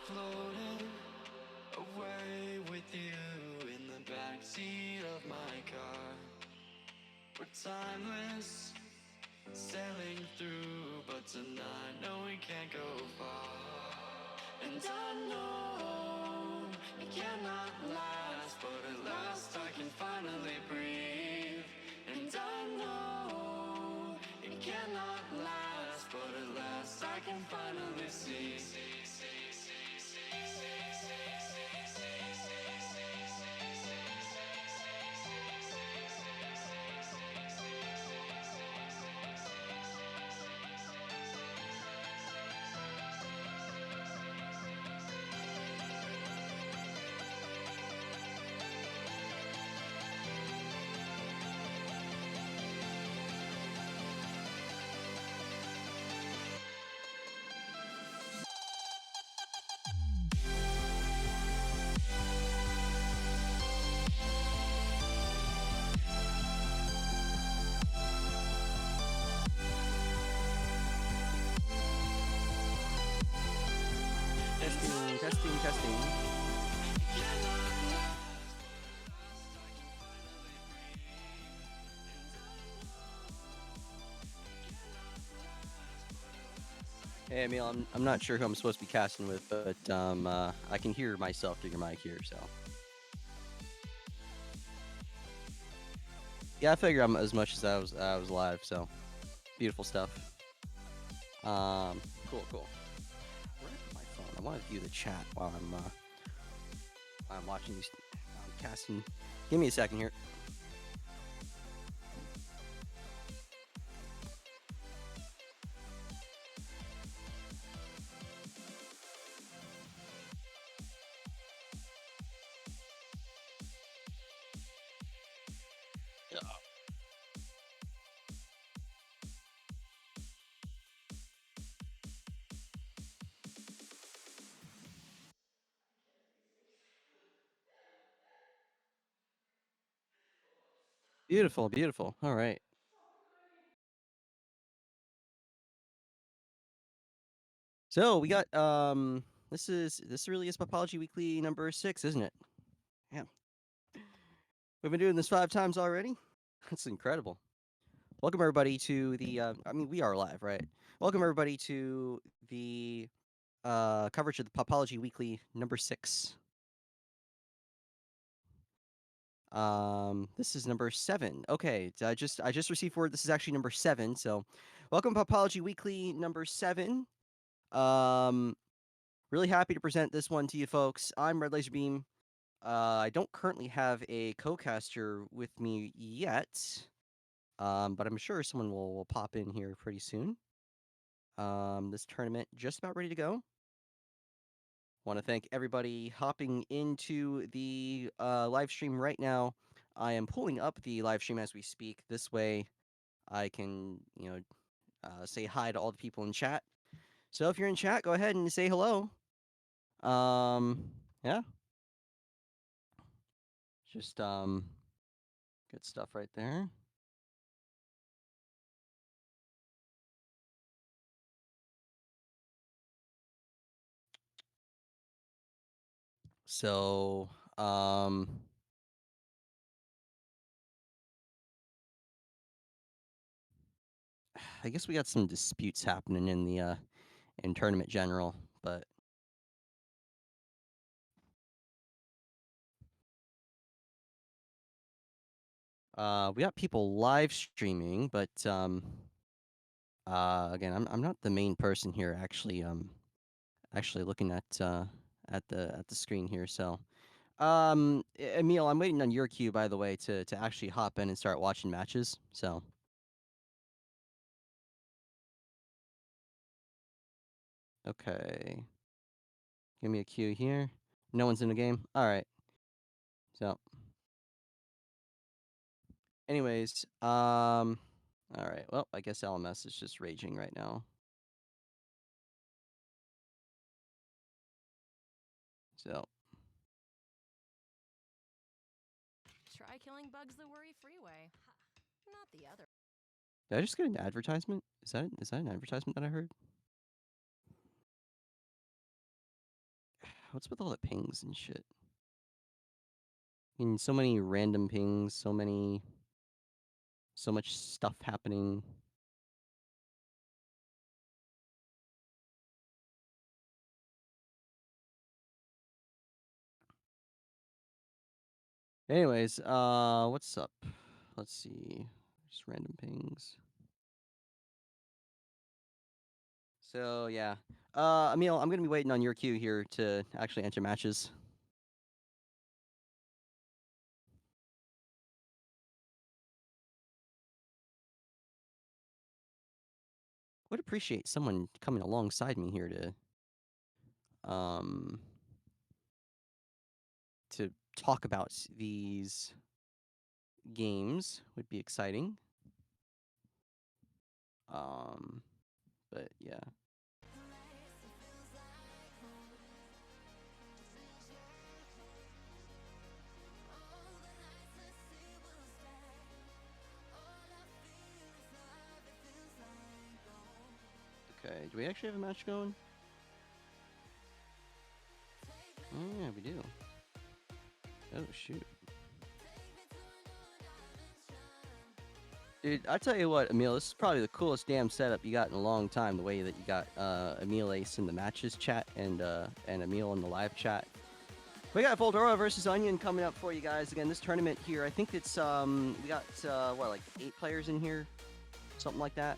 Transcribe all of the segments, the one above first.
floating away with you in the backseat of my car. We're timeless, sailing through, but tonight, no, we can't go far. And I know it cannot last, but at last I can finally breathe. And I know it cannot last, but at last I can finally see. Testing, testing, testing. Hey, Emil, I'm not sure who I'm supposed to be casting with, but I can hear myself through your mic here, so. Yeah, I figure I'm as much as I was live, so beautiful stuff. Cool, cool. Where is my phone? I want to view the chat while I'm watching these. I'm casting. Give me a second here. Beautiful, beautiful. All right. So we got this really is Popology Weekly number 6, isn't it? Yeah. We've been doing this 5 times already. That's incredible. Welcome everybody to the I mean we are live, right? Welcome everybody to the coverage of the Popology Weekly number 6. This is number 7. Okay, I just received word this is actually number 7. So, welcome Popology Weekly number 7. Um, really happy to present this one to you folks. I'm Red Laser Beam. I don't currently have a co-caster with me yet. But I'm sure someone will pop in here pretty soon. This tournament just about ready to go. Want to thank everybody hopping into the live stream right now. I am pulling up the live stream as we speak. This way, I can say hi to all the people in chat. So if you're in chat, go ahead and say hello. Yeah, just good stuff right there. So I guess we got some disputes happening in the in tournament general, but we got people live streaming, but again, I'm not the main person here. Actually looking at the screen here. So, Emil, I'm waiting on your cue, by the way, to actually hop in and start watching matches. So, okay, give me a cue here. No one's in the game. All right. So, anyways, all right. Well, I guess LMS is just raging right now. So, Try killing bugs the worry-free way, not the other. did I just get an advertisement? Is that an advertisement that I heard? What's with all the pings and shit? I mean, so many random pings, so much stuff happening. Anyways, what's up? Let's see. Just random pings. So yeah. Emil, I'm gonna be waiting on your cue here to actually enter matches. Would appreciate someone coming alongside me here um to talk about these games. Would be exciting. But yeah. Okay, do we actually have a match going? Oh yeah, we do. Oh shoot. Dude, I tell you what, Emil, this is probably the coolest damn setup you got in a long time. The way that you got Emil Ace in the matches chat and Emil in the live chat. We got Voldora versus Onion coming up for you guys again. This tournament here, I think it's we got what, like 8 players in here, something like that.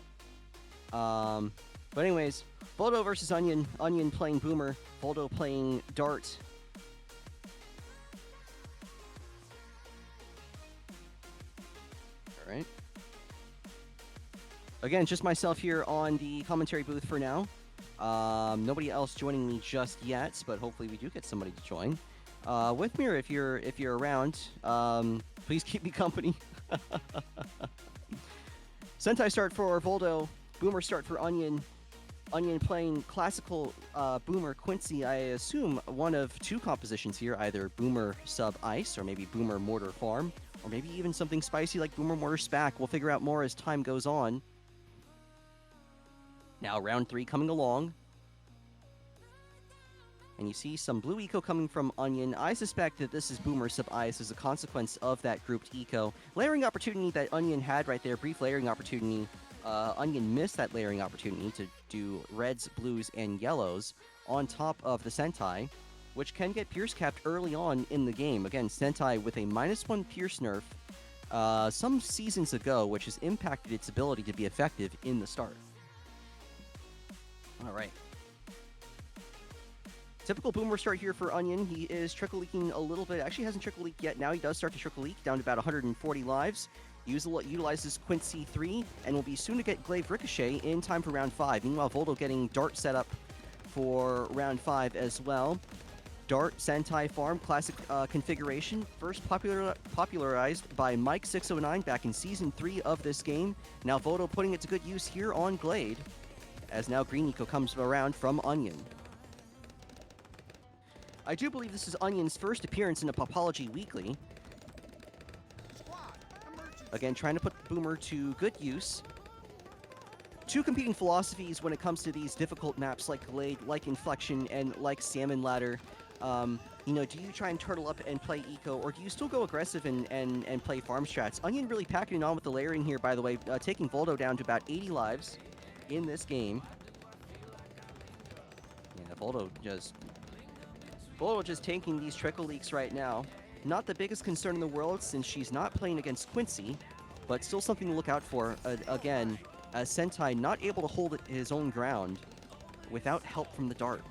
But anyways, Voldo versus Onion. Onion playing Boomer, Voldo playing Dart. All right. Again, just myself here on the commentary booth for now. Nobody else joining me just yet, but hopefully we do get somebody to join. With me, or if you're around, please keep me company. Sentai start for Voldo, Boomer start for Onion. Onion playing classical Boomer Quincy. I assume one of 2 compositions here, either Boomer Sub Ice or maybe Boomer Mortar Farm, or maybe even something spicy like Boomer Mortar Spack. We'll figure out more as time goes on. Now round 3 coming along. And you see some blue eco coming from Onion. I suspect that this is Boomer Sub Ice as a consequence of that grouped eco. Layering opportunity that Onion had right there, brief layering opportunity. Onion missed that layering opportunity to do reds, blues, and yellows on top of the Sentai, which can get Pierce capped early on in the game. Again, Sentai with a -1 Pierce nerf some seasons ago, which has impacted its ability to be effective in the start. All right. Typical Boomer start here for Onion. He is trickle leaking a little bit. Actually hasn't trickle leaked yet. Now he does start to trickle leak down to about 140 lives. Utilizes Quincy 3 and will be soon to get Glaive Ricochet in time for round 5. Meanwhile, Voldo getting Dart set up for round 5 as well. Dart Sentai Farm classic configuration, first popularized by Mike609 back in Season 3 of this game. Now Voldo putting it to good use here on Glade, as now Green Eco comes around from Onion. I do believe this is Onion's first appearance in a Popology Weekly. Again, trying to put Boomer to good use. 2 competing philosophies when it comes to these difficult maps like Glade, like Inflection, and like Salmon Ladder. You know, do you try and turtle up and play eco, or do you still go aggressive and play farm strats? Onion really packing it on with the layering here, by the way, taking Voldo down to about 80 lives in this game. Yeah, Voldo just taking these trickle leaks right now. Not the biggest concern in the world since she's not playing against Quincy, but still something to look out for. Again, as Sentai not able to hold his own ground without help from the Dart.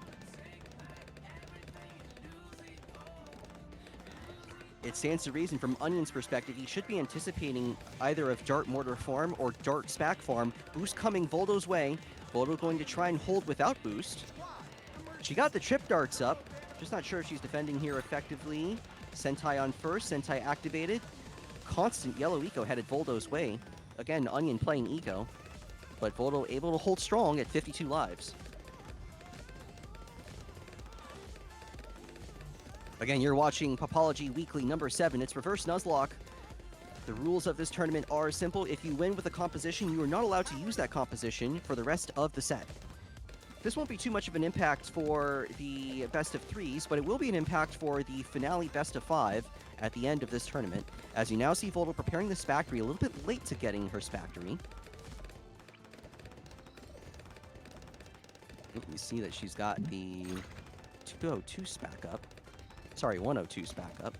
It stands to reason from Onion's perspective, he should be anticipating either of Dart Mortar Farm or Dart Spack Farm. Boost coming Voldo's way. Voldo going to try and hold without boost. She got the trip darts up. Just not sure if she's defending here effectively. Sentai on first, Sentai activated. Constant yellow eco headed Voldo's way. Again, Onion playing eco, but Voldo able to hold strong at 52 lives. Again, you're watching Popology Weekly number 7. It's Reverse Nuzlocke. The rules of this tournament are simple. If you win with a composition, you are not allowed to use that composition for the rest of the set. This won't be too much of an impact for the best of threes, but it will be an impact for the finale best of 5 at the end of this tournament, as you now see Voldo preparing this factory a little bit late to getting her factory. You see that she's got the 202 SPAC up. Sorry, 102 SPAC up.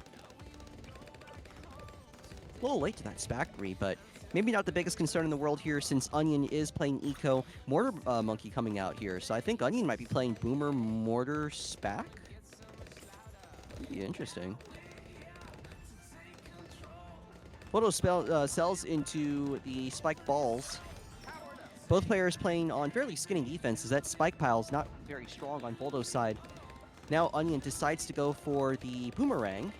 A little late to that SPAC-3, but maybe not the biggest concern in the world here since Onion is playing Eco. Mortar Monkey coming out here, so I think Onion might be playing Boomer Mortar SPAC. Be interesting. Voldo sells into the spike balls. Both players playing on fairly skinny defenses. That spike pile's not very strong on Voldo's side. Now Onion decides to go for the boomerang.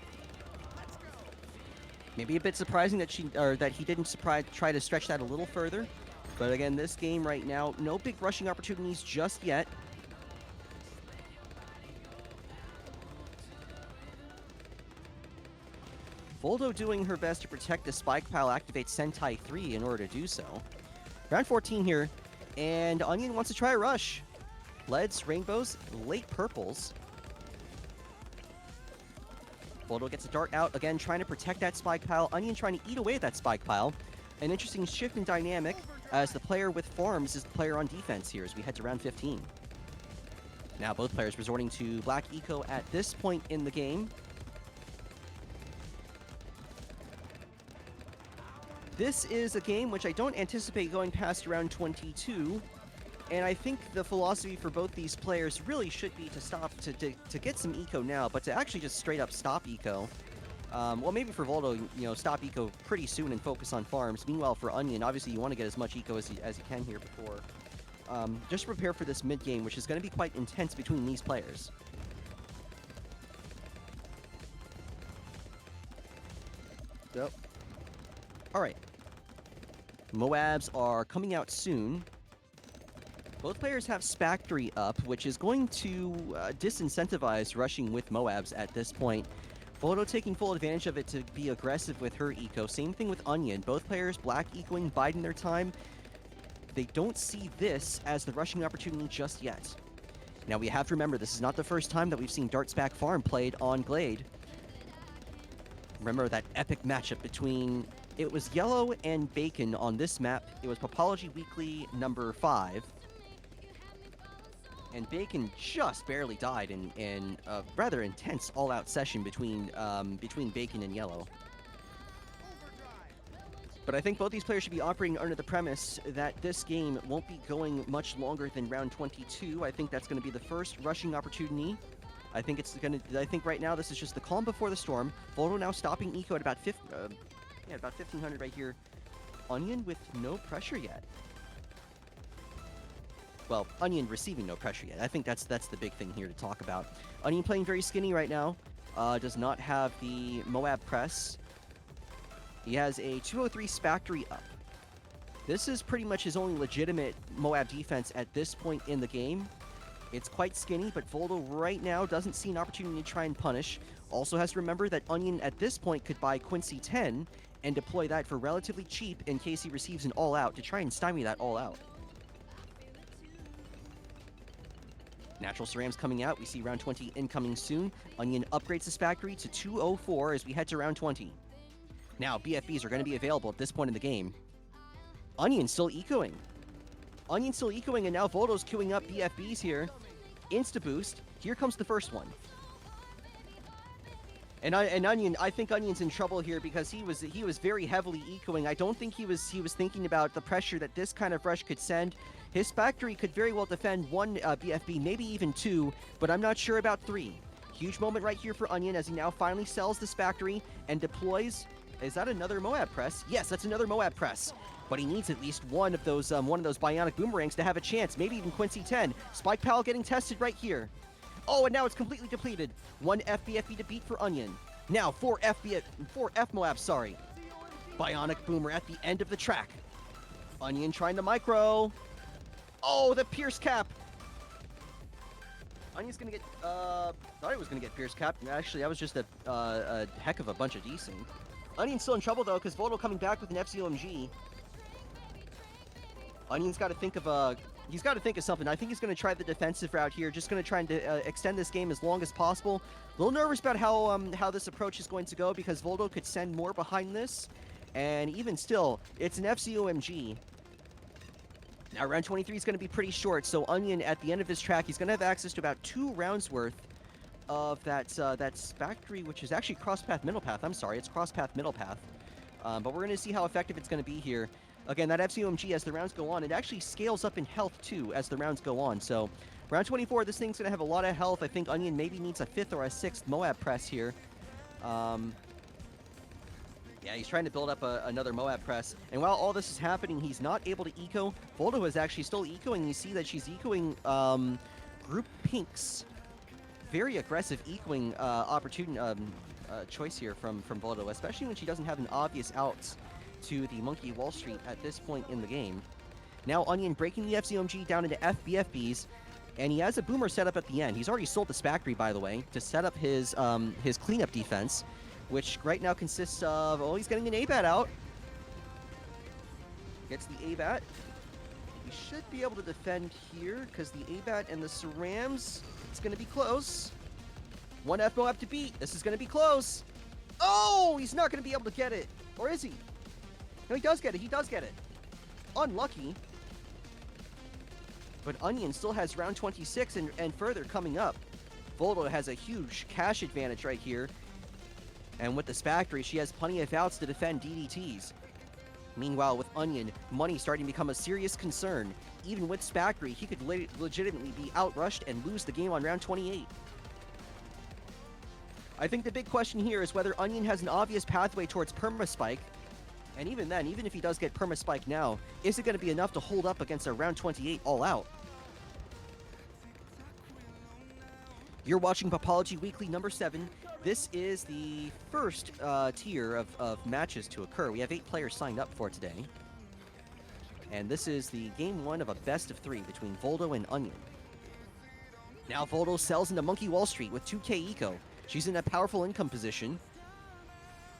Maybe a bit surprising that he didn't try to stretch that a little further. But again, this game right now, no big rushing opportunities just yet. Voldo doing her best to protect the spike pile, activate Sentai 3 in order to do so. Round 14 here, and Onion wants to try a rush. Leads, rainbows, late purples. Voldo gets a dart out, again trying to protect that spike pile. Onion trying to eat away at that spike pile. An interesting shift in dynamic as the player with farms is the player on defense here as we head to round 15. Now both players resorting to Black Eco at this point in the game. This is a game which I don't anticipate going past round 22, and I think the philosophy for both these players really should be to stop, to get some eco now, but to actually just straight up stop eco. Well, maybe for Voldo, stop eco pretty soon and focus on farms. Meanwhile, for Onion, obviously you want to get as much eco as you can here before. Just prepare for this mid game, which is going to be quite intense between these players. Yep. All right. Moabs are coming out soon. Both players have Spactory up, which is going to disincentivize rushing with Moabs at this point. Voldo taking full advantage of it to be aggressive with her eco. Same thing with Onion. Both players Black ecoing, biding their time. They don't see this as the rushing opportunity just yet. Now we have to remember, this is not the first time that we've seen Dartsback Farm played on Glade. Remember that epic matchup between... It was Yellow and Bacon on this map. It was Popology Weekly number 5. And Bacon just barely died in a rather intense all-out session between Bacon and Yellow. But I think both these players should be operating under the premise that this game won't be going much longer than round 22. I think that's going to be the first rushing opportunity. I think right now this is just the calm before the storm. Voldo now stopping eco at about 1500 right here. Onion with no pressure yet. Well, Onion receiving no pressure yet. I think that's the big thing here to talk about. Onion playing very skinny right now. Does not have the Moab press. He has a 203 Spactory up. This is pretty much his only legitimate Moab defense at this point in the game. It's quite skinny, but Voldo right now doesn't see an opportunity to try and punish. Also has to remember that Onion at this point could buy Quincy 10 and deploy that for relatively cheap in case he receives an all-out to try and stymie that all-out. Natural Cerams coming out. We see round 20 incoming soon. Onion upgrades his factory to 204 as we head to round 20. Now, BFBs are going to be available at this point in the game. Onion still ecoing. Onion still ecoing, and now Voldo's queuing up BFBs here. Insta-boost. Here comes the first one. And Onion, I think Onion's in trouble here because he was very heavily ecoing. I don't think he was thinking about the pressure that this kind of rush could send. His factory could very well defend one BFB, maybe even two, but I'm not sure about 3. Huge moment right here for Onion as he now finally sells this factory and deploys. Is that another Moab press? Yes, that's another Moab press. But he needs at least one of those bionic boomerangs to have a chance. Maybe even Quincy 10. Spike Pal getting tested right here. Oh, and now it's completely depleted. 1 FBFB to beat for Onion. Now 4 F Moab, sorry. Bionic boomer at the end of the track. Onion trying to micro. Oh, the Pierce cap. Onion's gonna get, thought he was gonna get Pierce cap. Actually, that was just a heck of a bunch of decent. Onion's still in trouble though, because Voldo coming back with an FCOMG. Onion's got to think of he's got to think of something. I think he's going to try the defensive route here, just going to try and extend this game as long as possible. A little nervous about how this approach is going to go because Voldo could send more behind this, and even still, it's an FCOMG. Now, round 23 is going to be pretty short, so Onion, at the end of his track, he's going to have access to about 2 rounds worth of that Spactory, which is actually cross-path, middle path. I'm sorry, it's cross-path, middle path. But we're going to see how effective it's going to be here. Again, that FCOMG, as the rounds go on, it actually scales up in health, too, as the rounds go on. So, round 24, this thing's going to have a lot of health. I think Onion maybe needs a 5th or a 6th Moab press here. Yeah, he's trying to build up another Moab press. And while all this is happening, he's not able to eco. Voldo is actually still ecoing. You see that she's ecoing Group Pink's very aggressive ecoing choice here from Voldo, especially when she doesn't have an obvious out to the Monkey Wall Street at this point in the game. Now Onion breaking the FCOMG down into FBFBs, and he has a boomer set up at the end. He's already sold the Spactory, by the way, to set up his cleanup defense, which right now consists of, oh, he's getting an ABAT out. Gets the ABAT. He should be able to defend here, because the ABAT and the Cerams, it's going to be close. 1 FMOAB to beat. This is going to be close. Oh, he's not going to be able to get it. Or is he? No, he does get it. He does get it. Unlucky. But Onion still has round 26 and further coming up. Voldo has a huge cash advantage right here. And with the Spactory, she has plenty of outs to defend DDTs. Meanwhile, with Onion, money starting to become a serious concern. Even with Spactory, he could legitimately be outrushed and lose the game on round 28. I think the big question here is whether Onion has an obvious pathway towards Permaspike. And even then, even if he does get Permaspike now, is it going to be enough to hold up against a round 28 all-out? You're watching Popology Weekly number 7. This is the first tier of matches to occur. We have 8 players signed up for today. And this is the game 1 of a best of 3 between Voldo and Onion. Now Voldo sells into Monkey Wall Street with 2k eco. She's in a powerful income position.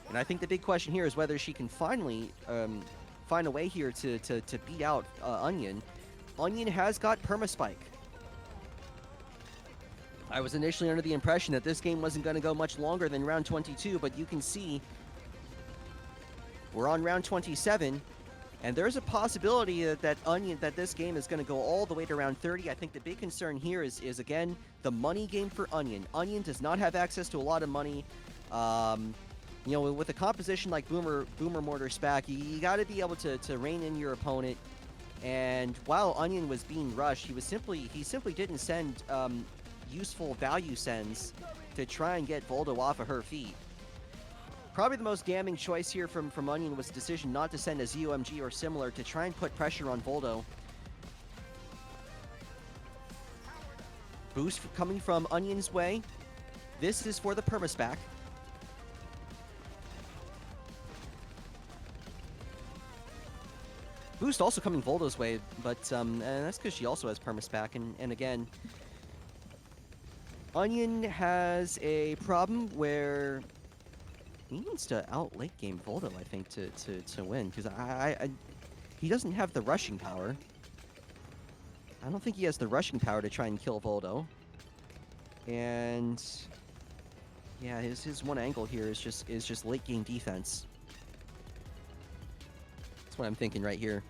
And I think the big question here is whether she can finally find a way here to beat out Onion. Onion has got Permaspike. I was initially under the impression that this game wasn't going to go much longer than round 22, but you can see we're on round 27, and there's a possibility that this game is going to go all the way to round 30. I think the big concern here is again, the money game for Onion. Onion does not have access to a lot of money. You know, with a composition like Boomer Mortar Spac, you got to be able to rein in your opponent. And while Onion was being rushed, he simply didn't send useful value sends to try and get Voldo off of her feet. Probably the most damning choice here from Onion was the decision not to send a ZOMG or similar to try and put pressure on Voldo. Boost coming from Onion's way. This is for the Permaspac. Boost also coming Voldo's way, but and that's because she also has Permaspec, and again, Onion has a problem where he needs to out late game Voldo, I think, to win, because he doesn't have the rushing power. I don't think he has the rushing power to try and kill Voldo, and yeah, his one angle here is just late game defense. What I'm thinking right here.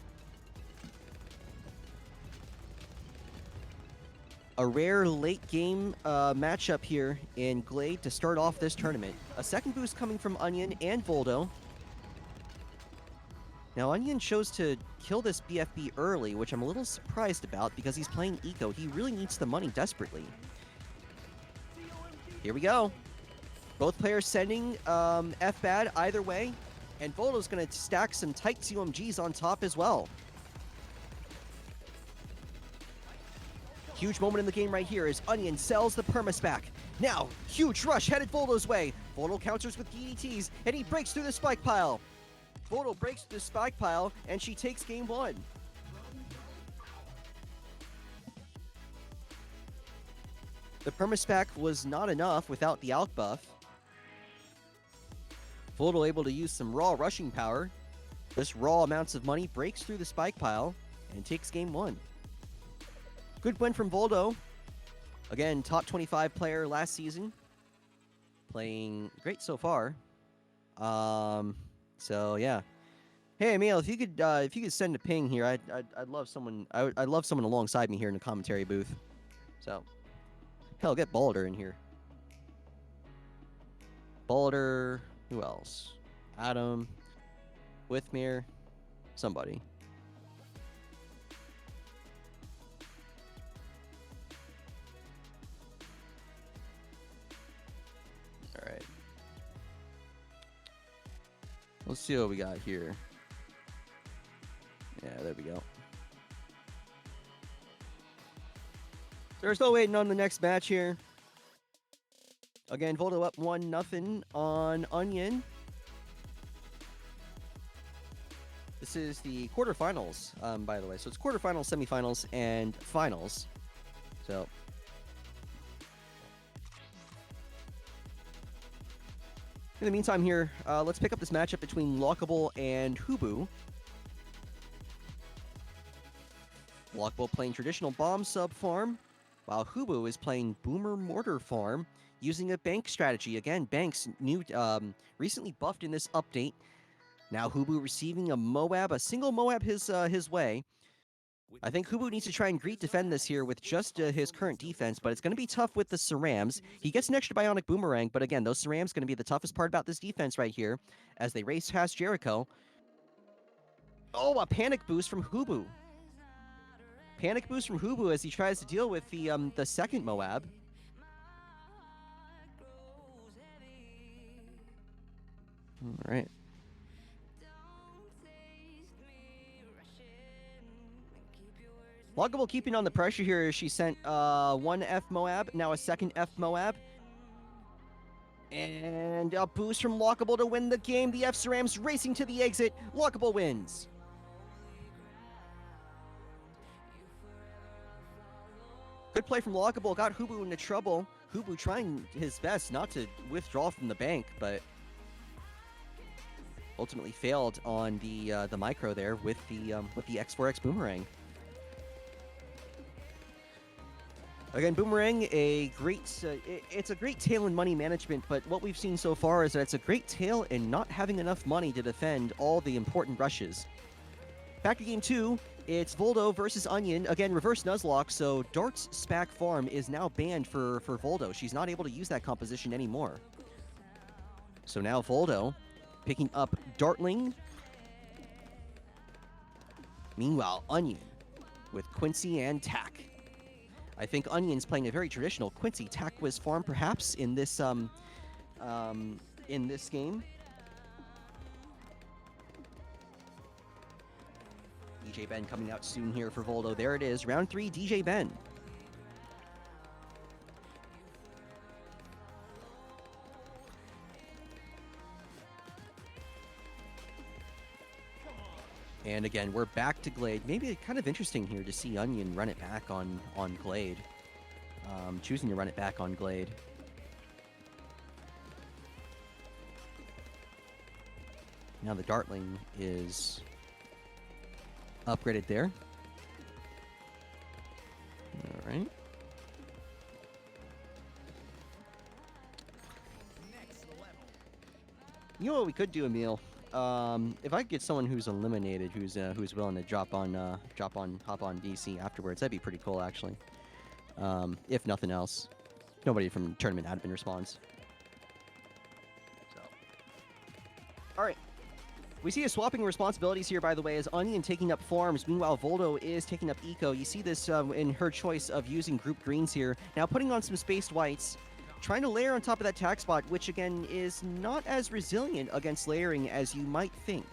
A rare late game matchup here in Glade to start off this tournament. A second boost coming from Onion and Voldo. Now Onion chose to kill this BFB early, which I'm a little surprised about because he's playing eco. He really needs the money desperately. Here we go. Both players sending F-Bad either way. And Voldo's going to stack some tight COMGs on top as well. Huge moment in the game right here as Onion sells the Permaspac. Now, huge rush headed Voldo's way. Voldo counters with DDTs, and he breaks through the spike pile. Voldo breaks through the spike pile, and she takes game 1. The Permaspac was not enough without the out buff. Voldo able to use some raw rushing power. This raw amounts of money breaks through the spike pile and takes game 1. Good win from Voldo. Again, top 25 player last season. Playing great so far. So yeah. Hey Emil, if you could send a ping here, I'd love someone. I'd love someone alongside me here in the commentary booth. So, hell, get Balder in here. Balder. Who else? Adam. Withmere. Somebody. All right. Let's see what we got here. Yeah, there we go. There's still waiting on the next match here. Again, Voldo up 1-0 on Onion. This is the quarterfinals, by the way. So it's quarterfinals, semifinals, and finals. So in the meantime here, let's pick up this matchup between Lockable and Hubu. Lockable playing traditional bomb sub farm, while Hubu is playing Boomer Mortar farm using a bank strategy. Again, banks new recently buffed in this update. Now Hubu receiving a Moab, a single Moab his way. I think Hubu needs to try and greet defend this here with just his current defense, but it's going to be tough with the Cerams. He gets an extra Bionic Boomerang, but again, those Cerams going to be the toughest part about this defense right here as they race past Jericho. Oh, a panic boost from Hubu. Panic boost from Hubu as he tries to deal with the second Moab. All right. Lockable keeping on the pressure here as she sent one F Moab, now a second F Moab. And a boost from Lockable to win the game. The F-Cerams racing to the exit. Lockable wins. Good play from Lockable, got Hubu into trouble. Hubu trying his best not to withdraw from the bank, but ultimately failed on the micro there with the X4X Boomerang. Again, Boomerang, a great it's a great tail in money management, but what we've seen so far is that it's a great tail in not having enough money to defend all the important rushes. Back to game 2, it's Voldo versus Onion. Again, reverse Nuzlocke, so Dart's Spac Farm is now banned for Voldo. She's not able to use that composition anymore. So now Voldo picking up Dartling. Meanwhile, Onion with Quincy and Tack. I think Onion's playing a very traditional Quincy Tackwiz farm, perhaps, in this game. DJ Ben coming out soon here for Voldo. There it is, round 3, DJ Ben. And again, we're back to Glade. Maybe kind of interesting here to see Onion run it back on Glade. Choosing to run it back on Glade. Now the Dartling is upgraded there. All right. You know what we could do, Emil? If I could get someone who's eliminated, who's willing to hop on DC afterwards, that'd be pretty cool, actually. If nothing else, nobody from tournament admin responds. So, all right. We see a swapping responsibilities here, by the way, as Onion taking up farms. Meanwhile, Voldo is taking up eco. You see this in her choice of using group greens here. Now putting on some spaced whites. Trying to layer on top of that tack spot, which again is not as resilient against layering as you might think.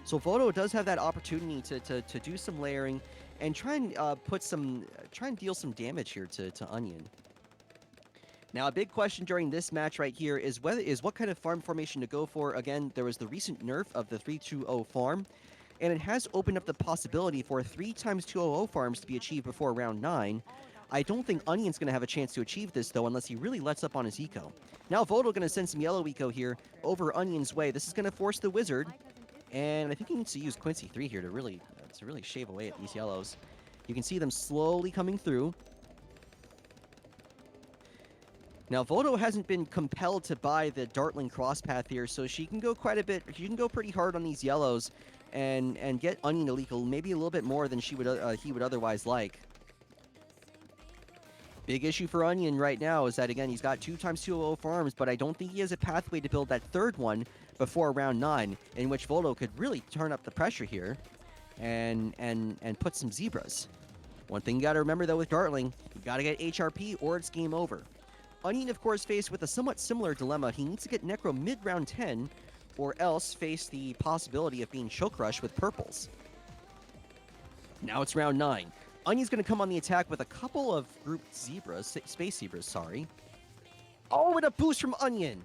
So Voldo does have that opportunity to do some layering and try and deal some damage here to Onion. Now a big question during this match right here is what kind of farm formation to go for. Again, there was the recent nerf of the 3-2-0 farm, and it has opened up the possibility for 3x200 farms to be achieved before round 9. I don't think Onion's going to have a chance to achieve this, though, unless he really lets up on his eco. Now Voldo going to send some yellow eco here over Onion's way. This is going to force the Wizard, and I think he needs to use Quincy 3 here to really shave away at these yellows. You can see them slowly coming through. Now, Voldo hasn't been compelled to buy the Dartling Crosspath here, so she can go quite a bit. She can go pretty hard on these yellows and get Onion to leak maybe a little bit more than he would otherwise like. Big issue for Onion right now is that, again, he's got 2x200 farms, but I don't think he has a pathway to build that third one before round 9, in which Voldo could really turn up the pressure here and put some zebras. One thing you got to remember, though, with Dartling, you got to get HRP or it's game over. Onion, of course, faced with a somewhat similar dilemma. He needs to get Necro mid-round 10, or else face the possibility of being choke rushed with purples. Now it's round 9. Onion's going to come on the attack with a couple of grouped zebras, space zebras, sorry. Oh, and a boost from Onion!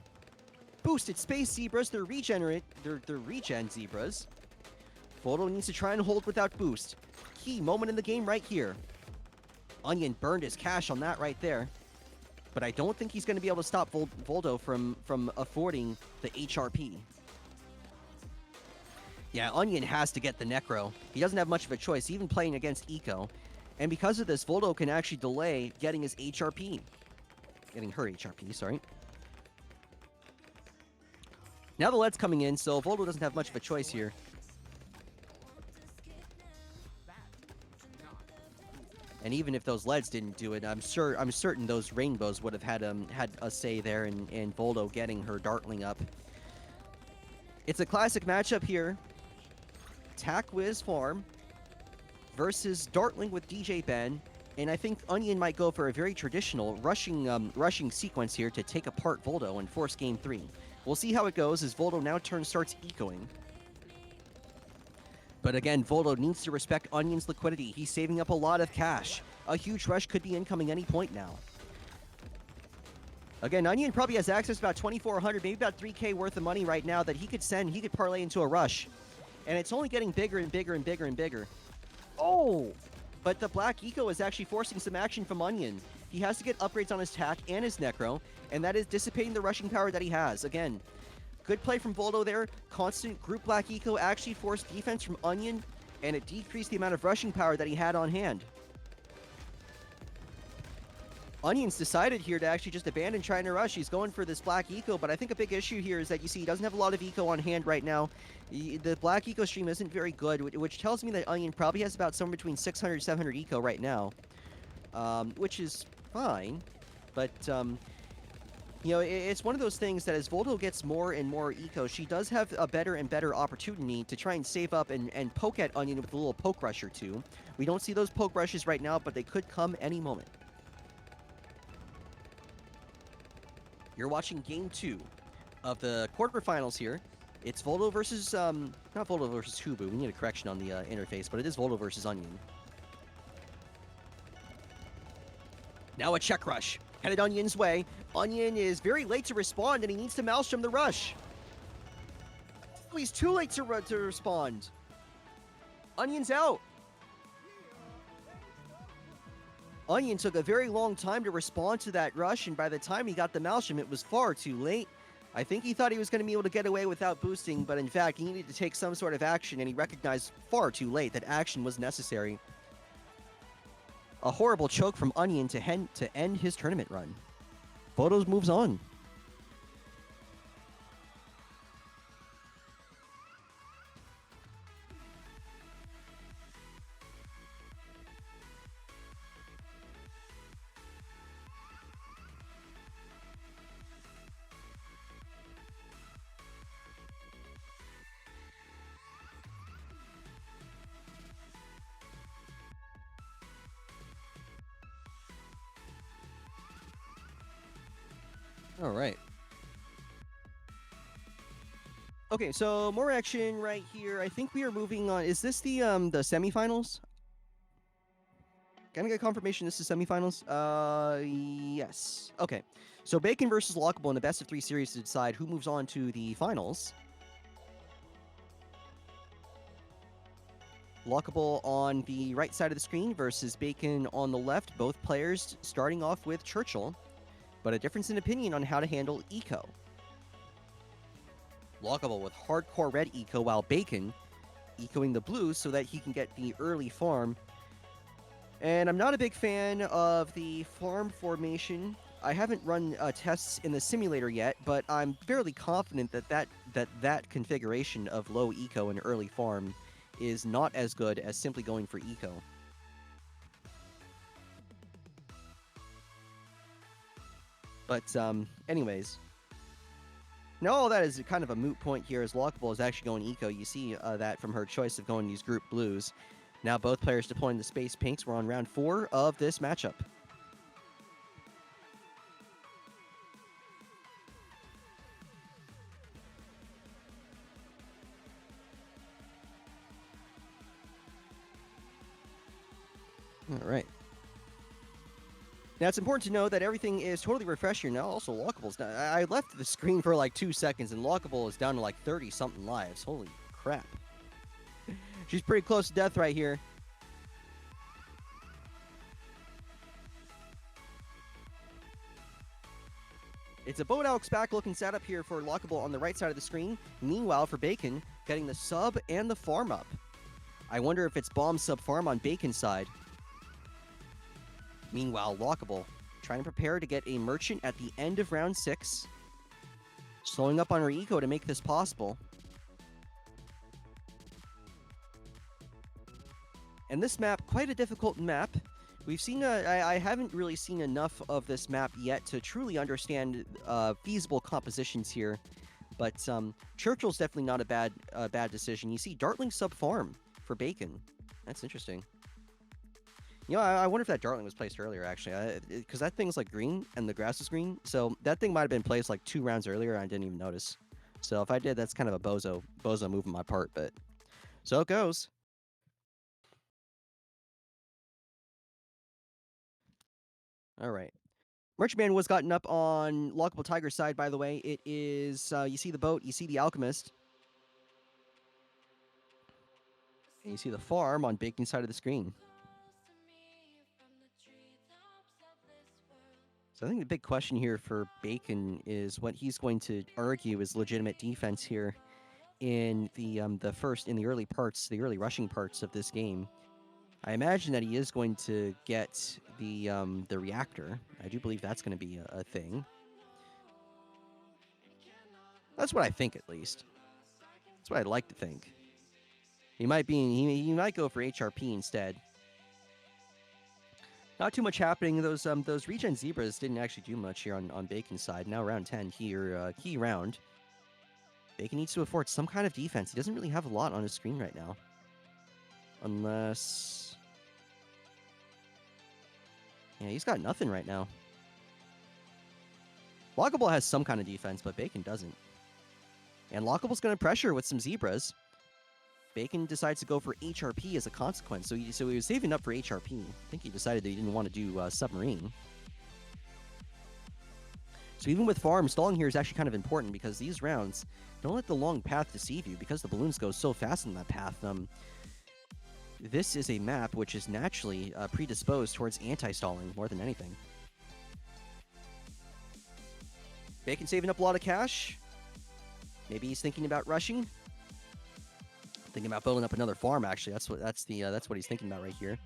Boosted space zebras, they're regen zebras. Voldo needs to try and hold without boost. Key moment in the game right here. Onion burned his cash on that right there. But I don't think he's going to be able to stop Voldo from affording the HRP. Yeah, Onion has to get the Necro. He doesn't have much of a choice, even playing against Eco. And because of this, Voldo can actually delay getting his HRP. Getting her HRP, sorry. Now the lead's coming in, so Voldo doesn't have much of a choice here. And even if those leads didn't do it, I'm certain those rainbows would have had a say there in Voldo getting her Dartling up. It's a classic matchup here. Tack Wiz Farm versus Dartling with DJ Ben, and I think Onion might go for a very traditional rushing sequence here to take apart Voldo and force game 3. We'll see how it goes as Voldo now starts ecoing. But again, Voldo needs to respect Onion's liquidity. He's saving up a lot of cash. A huge rush could be incoming any point now. Again, Onion probably has access to about 2,400, maybe about 3K worth of money right now that he could send. He could parlay into a rush. And it's only getting bigger and bigger and bigger and bigger. Oh! But the Black Eco is actually forcing some action from Onion. He has to get upgrades on his Tack and his Necro, and that is dissipating the rushing power that he has. Again, good play from Voldo there. Constant group Black Eco actually forced defense from Onion, and it decreased the amount of rushing power that he had on hand. Onion's decided here to actually just abandon trying to rush. He's going for this Black Eco, but I think a big issue here is that you see he doesn't have a lot of Eco on hand right now. The Black Eco stream isn't very good, which tells me that Onion probably has about somewhere between 600 700 Eco right now, which is fine, but you know, it's one of those things that as Voldo gets more and more Eco, she does have a better and better opportunity to try and save up and poke at Onion with a little poke rush or two. We don't see those poke rushes right now, but they could come any moment. You're watching Game 2 of the quarterfinals here. It's Voldo versus, not Voldo versus Hubu. We need a correction on the interface, but it is Voldo versus Onion. Now a check rush. Headed Onion's way. Onion is very late to respond, and he needs to maelstrom the rush. Oh, he's too late to respond. Onion's out. Onion took a very long time to respond to that rush, and by the time he got the maelstrom, it was far too late. I think he thought he was going to be able to get away without boosting, but in fact, he needed to take some sort of action, and he recognized far too late that action was necessary. A horrible choke from Onion to end his tournament run. Voldo moves on. All right. Okay, so more action right here. I think we are moving on. Is this the semifinals? Can I get confirmation this is semifinals? Yes. Okay. So Bacon versus Lockable in a best of 3 series to decide who moves on to the finals. Lockable on the right side of the screen versus Bacon on the left. Both players starting off with Churchill, but a difference in opinion on how to handle Eco. Lockable with hardcore red Eco, while Bacon Ecoing the blues so that he can get the early farm And I'm not a big fan of the farm formation. I haven't run tests in the simulator yet, but I'm fairly confident that configuration of low eco and early farm is not as good as simply going for eco. But anyways, now all that is kind of a moot point here, as Lockable is actually going eco. You see that from her choice of going these group blues. Now both players deploying the space pinks. We're on round 4 of this matchup. All right. Now, it's important to know that everything is totally refreshed here now. Also, Lockable's down. I left the screen for like 2 seconds, and Lockable is down to like 30-something lives. Holy crap. She's pretty close to death right here. It's a Boat Alex back looking setup here for Lockable on the right side of the screen. Meanwhile, for Bacon, getting the sub and the farm up. I wonder if it's bomb sub farm on Bacon's side. Meanwhile, Lockable trying to prepare to get a merchant at the end of round 6. Slowing up on her eco to make this possible. And this map, quite a difficult map. We've seen, I haven't really seen enough of this map yet to truly understand feasible compositions here. But Churchill's definitely not a bad decision. You see Dartling sub farm for Bacon. That's interesting. You know, I wonder if that Dartling was placed earlier, actually. Because that thing's, like, green, and the grass is green. So that thing might have been placed, like, 2 rounds earlier, and I didn't even notice. So if I did, that's kind of a bozo move on my part, but... So it goes. All right. Merchantman was gotten up on Lockable Tiger's side, by the way. It is, you see the boat, you see the Alchemist. And you see the farm on Bacon's side of the screen. So I think the big question here for Bacon is what he's going to argue is legitimate defense here in the early rushing parts of this game. I imagine that he is going to get the reactor. I do believe that's going to be a thing. That's what I think, at least. That's what I'd like to think. He might go for HRP instead. Not too much happening. Those regen zebras didn't actually do much here on Bacon's side. Now round 10 here, key round. Bacon needs to afford some kind of defense. He doesn't really have a lot on his screen right now. Unless... Yeah, he's got nothing right now. Lockable has some kind of defense, but Bacon doesn't. And Lockable's going to pressure with some zebras. Bacon decides to go for HRP as a consequence, so he was saving up for HRP. I think he decided that he didn't want to do submarine. So even with farm, stalling here is actually kind of important because these rounds, don't let the long path deceive you because the balloons go so fast in that path. This is a map which is naturally predisposed towards anti-stalling more than anything. Bacon saving up a lot of cash. Maybe he's thinking about rushing. Thinking about building up another farm. Actually, that's what he's thinking about right here.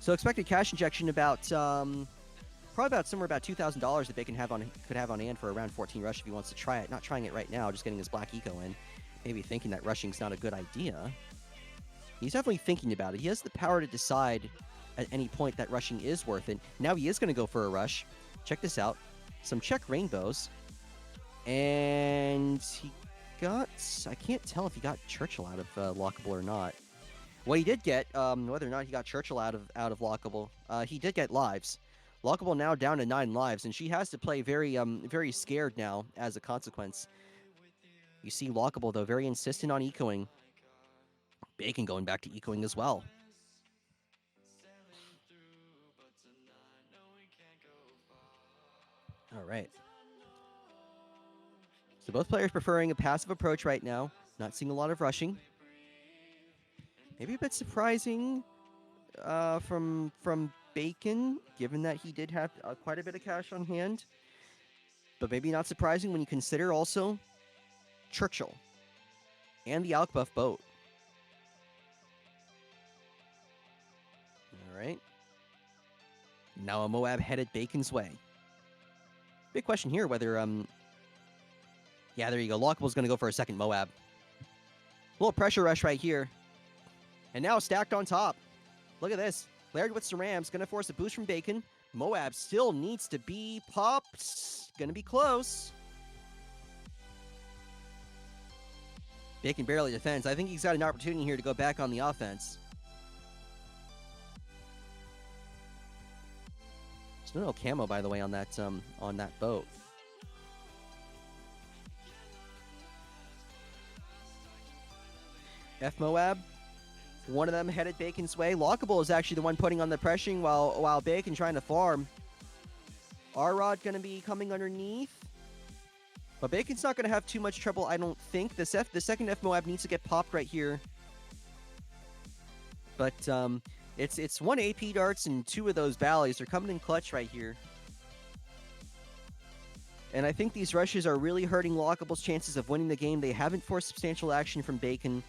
So expected cash injection about probably about somewhere about $2,000 that Bacon could have on hand for a round 14 rush if he wants to try it. Not trying it right now, just getting his black eco in. Maybe thinking that rushing's not a good idea. He's definitely thinking about it. He has the power to decide at any point that rushing is worth it. Now he is going to go for a rush. Check this out. Some check rainbows. And he got... I can't tell if he got Churchill out of Lockable or not. What he did get, whether or not he got Churchill out of Lockable, he did get lives. Lockable now down to 9 lives, and she has to play very scared now as a consequence. You see Lockable, though, very insistent on ecoing. Bacon going back to ecoing as well. All right. So both players preferring a passive approach right now. Not seeing a lot of rushing. Maybe a bit surprising from Bacon, given that he did have quite a bit of cash on hand. But maybe not surprising when you consider also Churchill and the Alkbuff boat. All right. Now a Moab headed Bacon's way. Big question here whether, yeah, there you go. Lockable's going to go for a second Moab. A little pressure rush right here. And now stacked on top. Look at this. Laird with Saram's going to force a boost from Bacon. Moab still needs to be popped. Going to be close. Bacon barely defends. I think he's got an opportunity here to go back on the offense. There's no camo, by the way, on that boat. F Moab. One of them headed Bacon's way. Lockable is actually the one putting on the pressuring while Bacon trying to farm. R-Rod going to be coming underneath. But Bacon's not going to have too much trouble, I don't think. The second F Moab needs to get popped right here. But it's one AP darts and two of those valleys. They're coming in clutch right here. And I think these rushes are really hurting Lockable's chances of winning the game. They haven't forced substantial action from Bacon.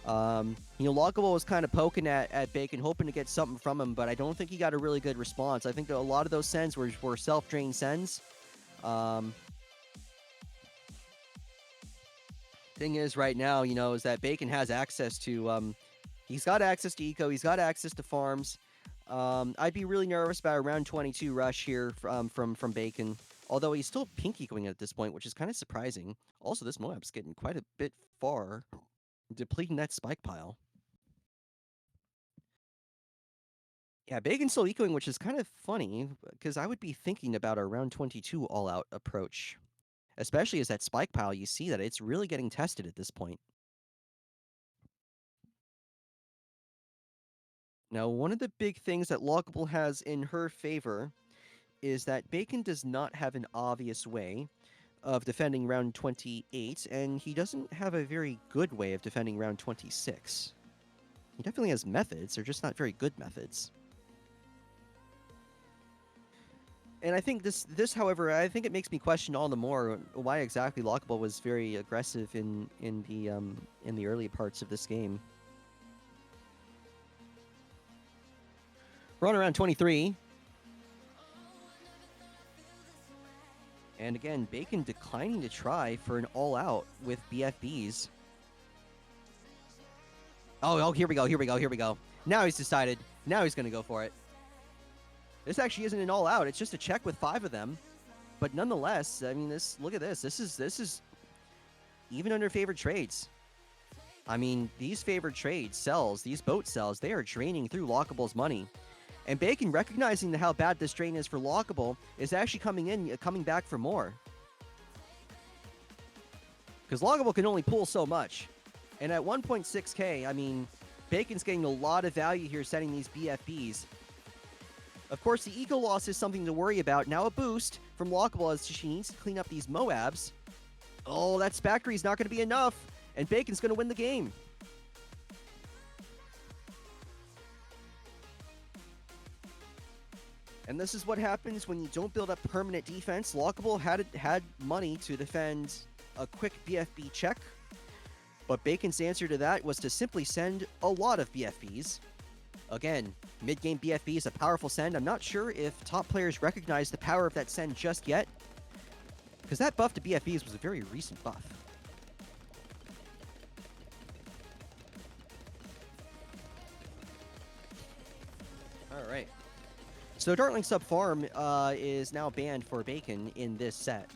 Lockable was kind of poking at Bacon, hoping to get something from him, but I don't think he got a really good response. I think that a lot of those sends were self-drained sends. Thing is, right now, is that Bacon has access to, he's got access to eco, he's got access to farms. I'd be really nervous about a round 22 rush here from Bacon, although he's still pink ecoing at this point, which is kind of surprising. Also, this Moab's getting quite a bit far, depleting that spike pile. Yeah, Bacon's still ecoing, which is kind of funny, because I would be thinking about a round 22 all-out approach. Especially as that spike pile, you see that it's really getting tested at this point. Now, one of the big things that Lockable has in her favor is that Bacon does not have an obvious way of defending round 28, and he doesn't have a very good way of defending round 26. He definitely has methods, they're just not very good methods. And I think this, however, I think it makes me question all the more why exactly Lockable was very aggressive in the early parts of this game. We're on around 23. And again, Bacon declining to try for an all-out with BFBs. Oh, here we go. Now he's decided. Now he's going to go for it. This actually isn't an all-out. It's just a check with 5 of them. But nonetheless, I mean, look at this. This is even under favored trades. I mean, these favored trade sells, these boat sells, they are draining through Lockable's money. And Bacon, recognizing how bad this drain is for Lockable, is actually coming back for more. Because Lockable can only pull so much. And at 1.6k, I mean, Bacon's getting a lot of value here setting these BFBs. Of course, the eco loss is something to worry about. Now a boost from Lockable as she needs to clean up these Moabs. Oh, that Spactory is not going to be enough. And Bacon's going to win the game. And this is what happens when you don't build up permanent defense. Lockable had money to defend a quick BFB check. But Bacon's answer to that was to simply send a lot of BFBs. Again, mid-game BFB is a powerful send. I'm not sure if top players recognize the power of that send just yet, because that buff to BFBs was a very recent buff. All right. So Dartling Sub Farm is now banned for Bacon in this set.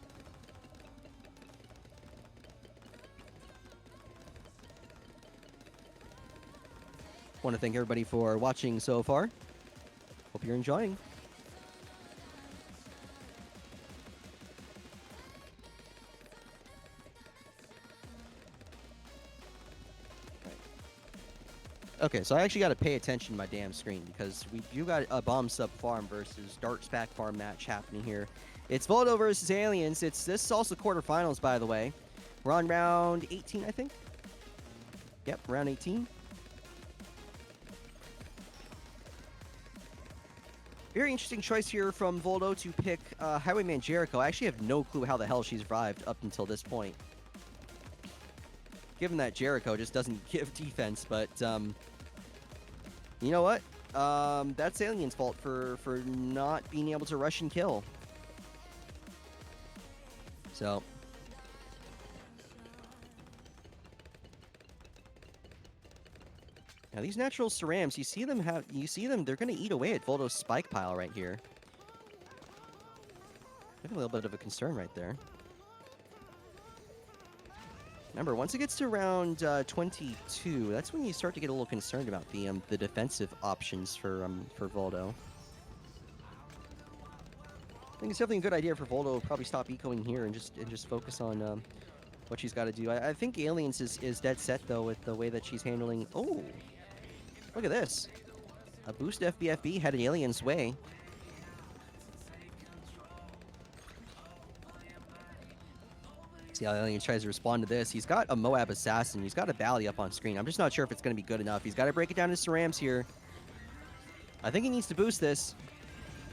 Want to thank everybody for watching so far. Hope you're enjoying. Okay, so I actually got to pay attention to my damn screen because you got a Bomb Sub Farm versus Dart Spac Farm match happening here. It's Voldo versus Aliens. This is also quarterfinals, by the way. We're on round 18, I think. Yep, round 18. Very interesting choice here from Voldo to pick Highwayman Jericho. I actually have no clue how the hell she's survived up until this point. Given that Jericho just doesn't give defense, but you know what? that's Alien's fault for not being able to rush and kill. So now these natural cerams, you see them, they're gonna eat away at Voldo's spike pile right here. I have a little bit of a concern right there. Remember, once it gets to around 22, that's when you start to get a little concerned about the defensive options for Voldo. I think it's definitely a good idea for Voldo to probably stop ecoing here and just focus on what she's got to do. I think Aliens is dead set though with the way that she's handling. Oh, look at this! A boost FBFB headed Aliens' way. See how Alien tries to respond to this. He's got a Moab Assassin. He's got a Bally up on screen. I'm just not sure if it's going to be good enough. He's got to break it down to Cerams here. I think he needs to boost this.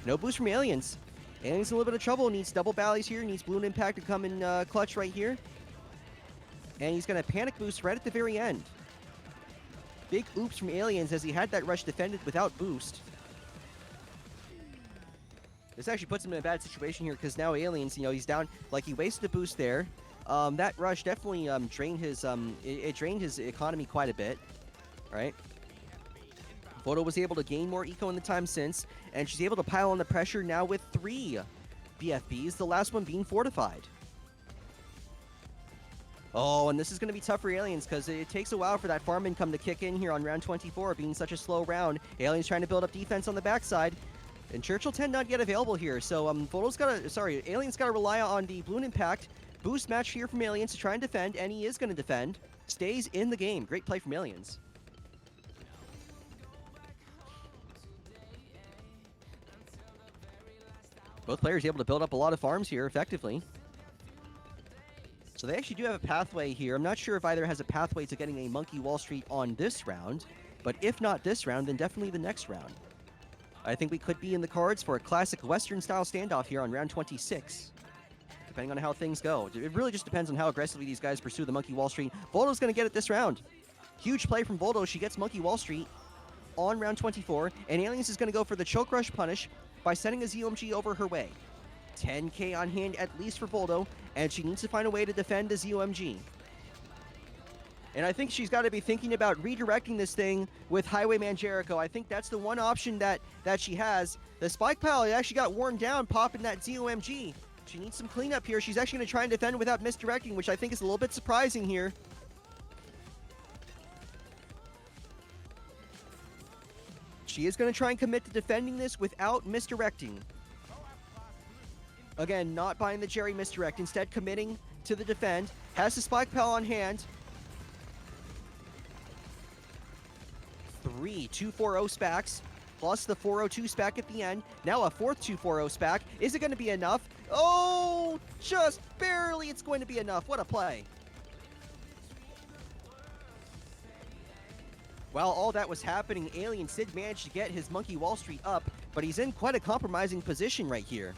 No boost from Aliens. Aliens in a little bit of trouble. Needs double Bally's here. Needs Balloon Impact to come in clutch right here. And he's going to panic boost right at the very end. Big oops from Aliens as he had that rush defended without boost. This actually puts him in a bad situation here because now Aliens, he's down. Like, he wasted a boost there. That rush definitely drained his it drained his economy quite a bit, right? Voldo was able to gain more eco in the time since, and she's able to pile on the pressure now with 3 BFBs, the last one being fortified. Oh, and this is going to be tough for Aliens because it takes a while for that farm income to kick in here on round 24, being such a slow round. Aliens trying to build up defense on the backside. And Churchill 10 not yet available here, so Aliens got to rely on the Balloon Impact. Boost match here from Aliens to try and defend, and he is going to defend. Stays in the game. Great play from Aliens. Both players able to build up a lot of farms here effectively. So they actually do have a pathway here. I'm not sure if either has a pathway to getting a Monkey Wall Street on this round, but if not this round, then definitely the next round. I think we could be in the cards for a classic Western-style standoff here on round 26. Depending on how things go. It really just depends on how aggressively these guys pursue the Monkey Wall Street. Voldo's going to get it this round. Huge play from Voldo. She gets Monkey Wall Street on round 24. And Aliens is going to go for the Choke Rush punish by sending a ZOMG over her way. 10k on hand at least for Voldo. And she needs to find a way to defend the ZOMG. And I think she's got to be thinking about redirecting this thing with Highwayman Jericho. I think that's the one option that she has. The Spike Pile actually got worn down popping that ZOMG. She needs some cleanup here. She's actually going to try and defend without misdirecting, which I think is a little bit surprising here. She is going to try and commit to defending this without misdirecting. Again, not buying the Jerry misdirect. Instead, committing to the defend. Has the Spike Pal on hand. 3 240 SPACs. Plus the 402 SPAC at the end. Now a fourth 240 SPAC. Is it going to be enough? Oh, just barely it's going to be enough. What a play. While all that was happening, Alien Sid managed to get his Monkey Wall Street up, but he's in quite a compromising position right here.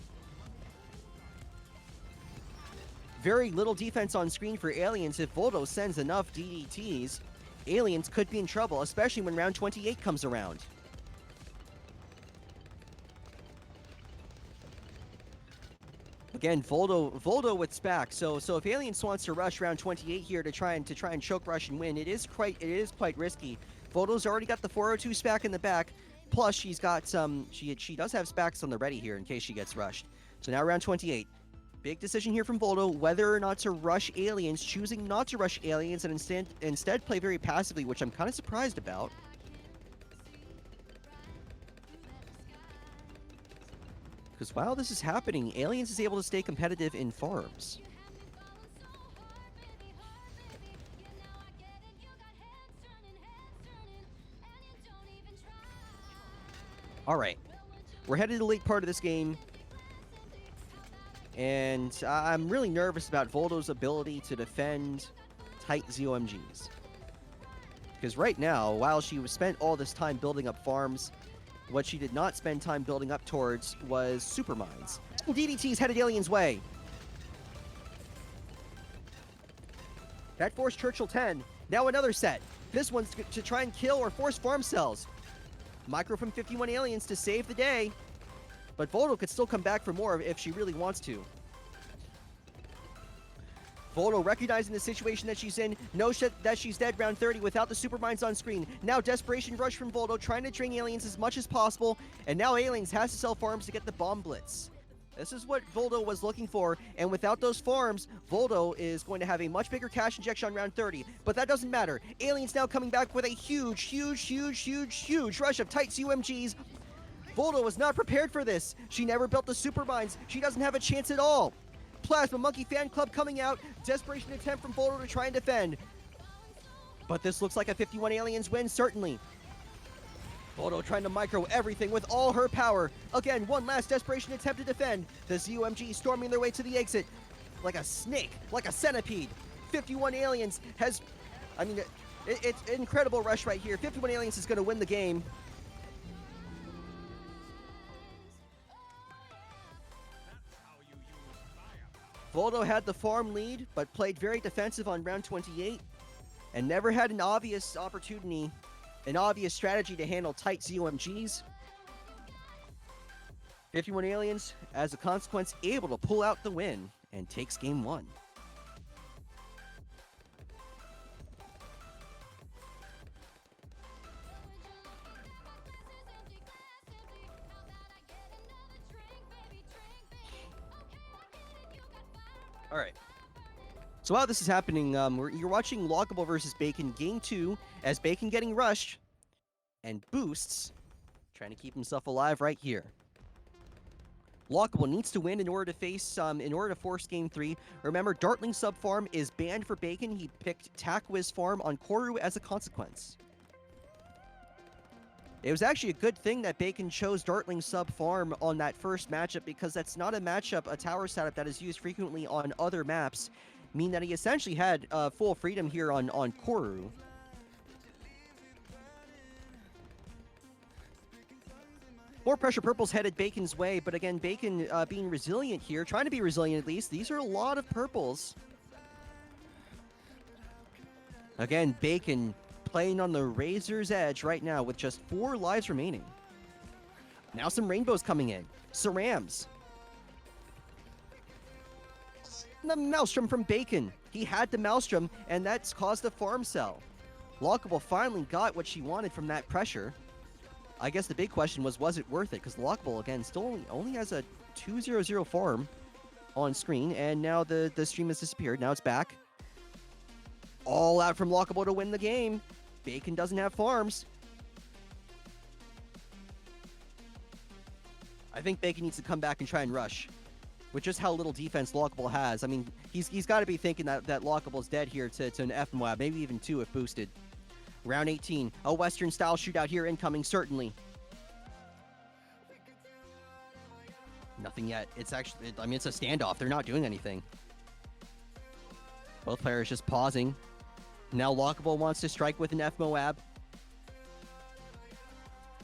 Very little defense on screen for Aliens. If Voldo sends enough DDTs, Aliens could be in trouble, especially when round 28 comes around. Again, Voldo with SPAC. So if Aliens wants to rush round 28 here to try and choke rush and win, it is quite risky. Voldo's already got the 402 SPAC in the back. Plus, she's got she does have SPACs on the ready here in case she gets rushed. So now round 28. Big decision here from Voldo, whether or not to rush Aliens, choosing not to rush Aliens and instead play very passively, which I'm kind of surprised about. Because while this is happening, Aliens is able to stay competitive in farms. Alright, we're headed to the late part of this game. And I'm really nervous about Voldo's ability to defend tight ZOMGs. Because right now, while she spent all this time building up farms, what she did not spend time building up towards was super mines. DDT's headed Alien's way. That forced Churchill 10. Now another set. This one's to try and kill or force farm cells. Micro from 51 Aliens to save the day. But Voldo could still come back for more if she really wants to. Voldo recognizing the situation that she's in, knows that she's dead round 30 without the super mines on screen. Now desperation rush from Voldo, trying to drain Aliens as much as possible, and now Aliens has to sell farms to get the bomb blitz. This is what Voldo was looking for, and without those farms, Voldo is going to have a much bigger cash injection on round 30, but that doesn't matter. Aliens now coming back with a huge rush of Tights UMGs. Voldo was not prepared for this. She never built the super mines. She doesn't have a chance at all. Plasma Monkey Fan Club coming out. Desperation attempt from Voldo to try and defend. But this looks like a 51 Aliens win, certainly. Voldo trying to micro everything with all her power. Again, one last desperation attempt to defend. The ZUMG storming their way to the exit. Like a snake, like a centipede. 51 Aliens has... I mean, it's an incredible rush right here. 51 Aliens is going to win the game. Voldo had the farm lead, but played very defensive on round 28, and never had an obvious opportunity, an obvious strategy to handle tight ZUMGs. 51 Aliens, as a consequence, able to pull out the win and takes game 1. All right. So while this is happening, you're watching Lockable versus Bacon Game 2 as Bacon getting rushed and Boosts trying to keep himself alive right here. Lockable needs to win in order to force Game 3. Remember, Dartling sub farm is banned for Bacon. He picked Takwiz farm on Koru as a consequence. It was actually a good thing that Bacon chose Dartling sub farm on that first matchup, because that's not a matchup, a tower setup that is used frequently on other maps, meaning that he essentially had full freedom here on Koru. More pressure purples headed Bacon's way, but again, Bacon being resilient here, trying to be resilient at least. These are a lot of purples. Again, Bacon playing on the razor's edge right now with just 4 lives remaining. Now some rainbows coming in. Cerams. The Maelstrom from Bacon. He had the Maelstrom, and that's caused a farm sell. Lockable finally got what she wanted from that pressure. I guess the big question was it worth it? Because Lockable, again, still only has a 200 farm on screen, and now the stream has disappeared. Now it's back. All out from Lockable to win the game. Bacon doesn't have farms. I think Bacon needs to come back and try and rush. With just how little defense Lockable has. I mean, he's got to be thinking that Lockable's dead here to an FMWAB, maybe even 2 if boosted. Round 18, a Western-style shootout here incoming, certainly. Nothing yet. It's actually, I mean, it's a standoff. They're not doing anything. Both players just pausing. Now Lockable wants to strike with an FMOAB.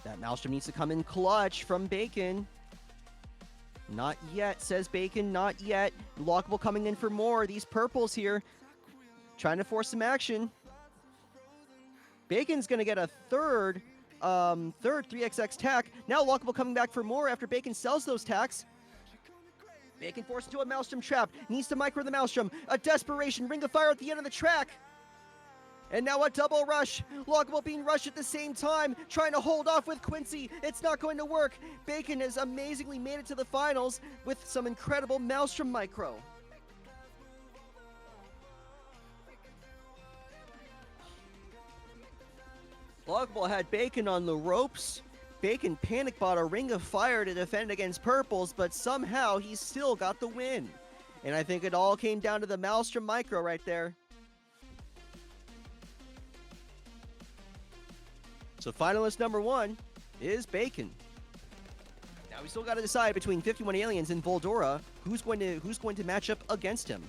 That Maelstrom needs to come in clutch from Bacon. Not yet, says Bacon, not yet. Lockable coming in for more. These purples here, trying to force some action. Bacon's going to get a third 3XX tack. Now Lockable coming back for more after Bacon sells those tacks. Bacon forced into a Maelstrom trap. Needs to micro the Maelstrom. A desperation ring of fire at the end of the track. And now a double rush. Lockable being rushed at the same time, trying to hold off with Quincy. It's not going to work. Bacon has amazingly made it to the finals with some incredible Maelstrom micro. Lockable had Bacon on the ropes. Bacon panic bought a ring of fire to defend against purples, but somehow he still got the win. And I think it all came down to the Maelstrom micro right there. So finalist number 1 is Bacon. Now we still got to decide between 51 Aliens and Voldora who's going to match up against him.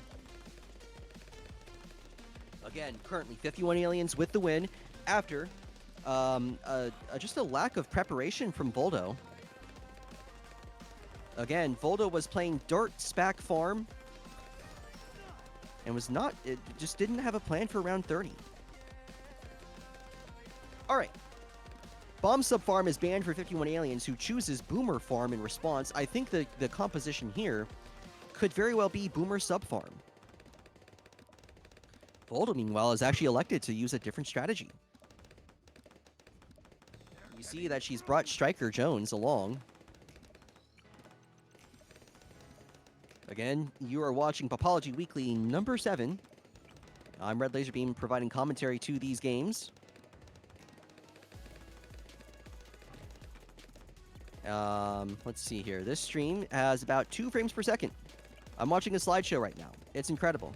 Again, currently 51 Aliens with the win after just a lack of preparation from Voldo. Again, Voldo was playing Dirt Spac Farm and just didn't have a plan for round 30. All right. Bomb Sub Farm is banned for 51 aliens who chooses Boomer Farm in response. I think the composition here could very well be Boomer Sub Farm. Voldo, meanwhile, is actually elected to use a different strategy. You see that she's brought Striker Jones along. Again, you are watching Popology Weekly number 7. I'm Red Laserbeam, providing commentary to these games. Let's see here. This stream has about 2 frames per second. I'm watching a slideshow right now. It's incredible.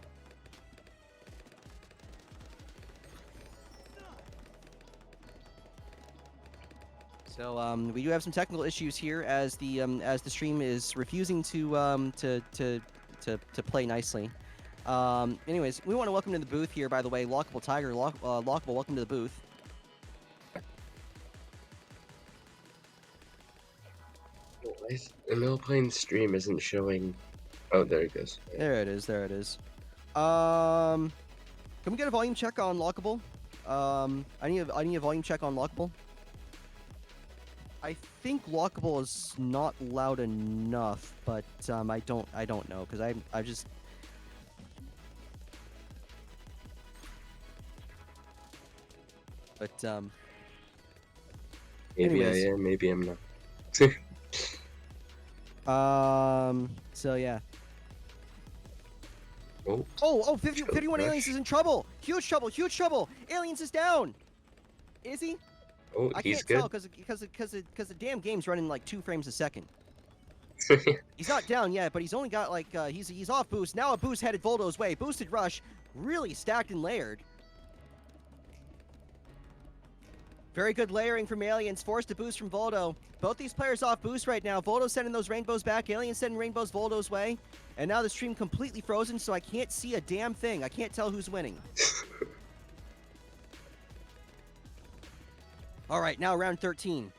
So we do have some technical issues here as the stream is refusing to play nicely. Anyways, we want to welcome to the booth here. By the way, Lockable Tiger, Lockable, welcome to the booth. The Millplane stream isn't showing. Oh, there it goes. There it is. There it is. Can we get a volume check on Lockable? I need a volume check on Lockable. I think Lockable is not loud enough, but I don't know because I just. But Maybe anyways. I am, maybe I'm not. So yeah. Oh, Oh, 51 aliens is in trouble. Huge trouble. Huge trouble. Aliens is down. Is he? oh, I he's can't good. tell because the damn game's running like 2 frames a second. He's not down yet, but he's only got like he's off boost. Now a boost headed Voldo's way. Boosted rush, really stacked and layered. Very good layering from Aliens, forced to boost from Voldo. Both these players off boost right now. Voldo sending those rainbows back, Aliens sending rainbows Voldo's way. And now the stream completely frozen, so I can't see a damn thing. I can't tell who's winning. Alright, now round 13.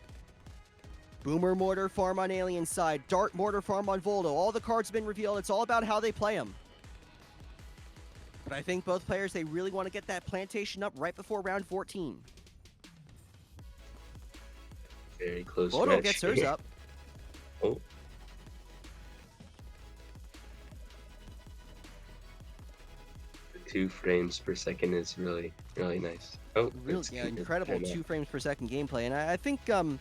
Boomer Mortar Farm on Alien's side. Dart Mortar Farm on Voldo. All the cards have been revealed. It's all about how they play them. But I think both players, they really want to get that plantation up right before round 14. Very close. Voldo match gets hers here. up. Oh. The 2 frames per second is really, really nice. Oh, Really, it's yeah, keeping incredible time out. 2 frames per second gameplay. And I think, you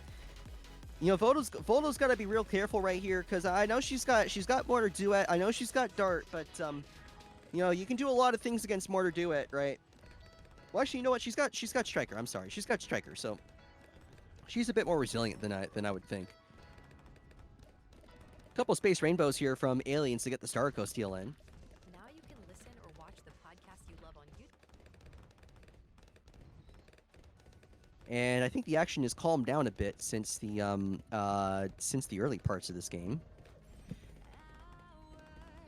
know, Voldo's got to be real careful right here because I know she's got Mortar Duet. I know she's got Dart, but, you know, you can do a lot of things against Mortar Duet, right? Well, actually, you know what? She's got Striker. I'm sorry. She's got Striker, so she's a bit more resilient than I would think. Couple Space Rainbows here from Aliens to get the Starco steal in. Now you can listen or watch the podcast you love on YouTube. And I think the action has calmed down a bit since the early parts of this game.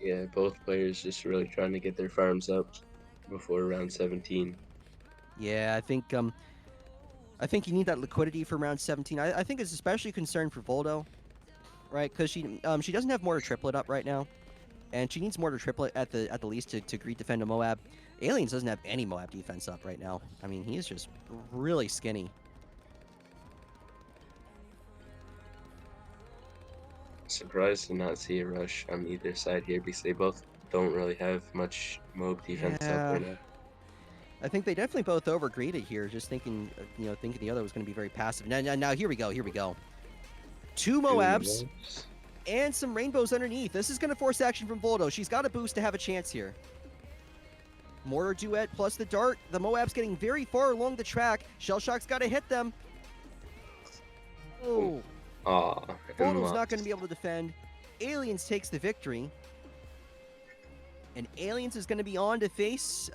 Yeah, both players just really trying to get their farms up before round 17. Yeah, I think you need that liquidity for round 17. I think it's especially a concern for Voldo, right? Because she doesn't have Mortar Triplet up right now, and she needs Mortar Triplet at the least to greed defend a Moab. Aliens doesn't have any Moab defense up right now. I mean, he is just really skinny. Surprised to not see a rush on either side here because they both don't really have much Moab defense up right now. I think they definitely both overgreeded here, just thinking the other was going to be very passive. Now here we go. 2 Moabs and some rainbows underneath. This is going to force action from Voldo. She's got a boost to have a chance here. Mortar Duet plus the Dart. The Moab's getting very far along the track. Shellshock's got to hit them. Oh. Aw. Voldo's not going to be able to defend. Aliens takes the victory. And Aliens is going to be on to face...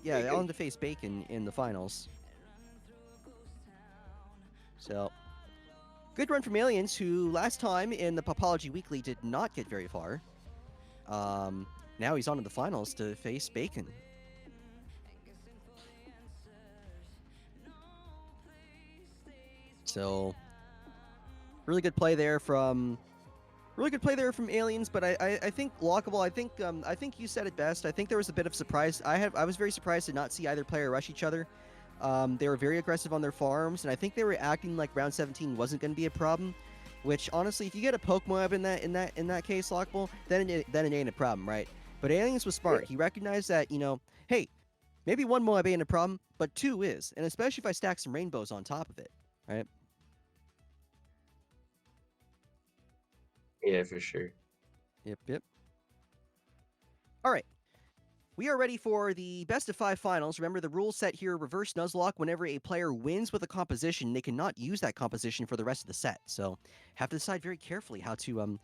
Bacon. on to face Bacon in the finals. So, good run from Aliens, who last time in the Popology Weekly did not get very far. Now he's on to the finals to face Bacon. So, really good play there from Aliens, but I think Lockable. I think you said it best. I think there was a bit of surprise. I was very surprised to not see either player rush each other. They were very aggressive on their farms, and I think they were acting like round 17 wasn't going to be a problem. Which honestly, if you get a poke mob in that case, Lockable, then it ain't a problem, right? But Aliens was smart. He recognized that hey, maybe one mob ain't a problem, but two is, and especially if I stack some rainbows on top of it, right? Yeah, for sure. Yep. All right. We are ready for the best of 5 finals. Remember, the rule set here, reverse Nuzlocke. Whenever a player wins with a composition, they cannot use that composition for the rest of the set. So have to decide very carefully how to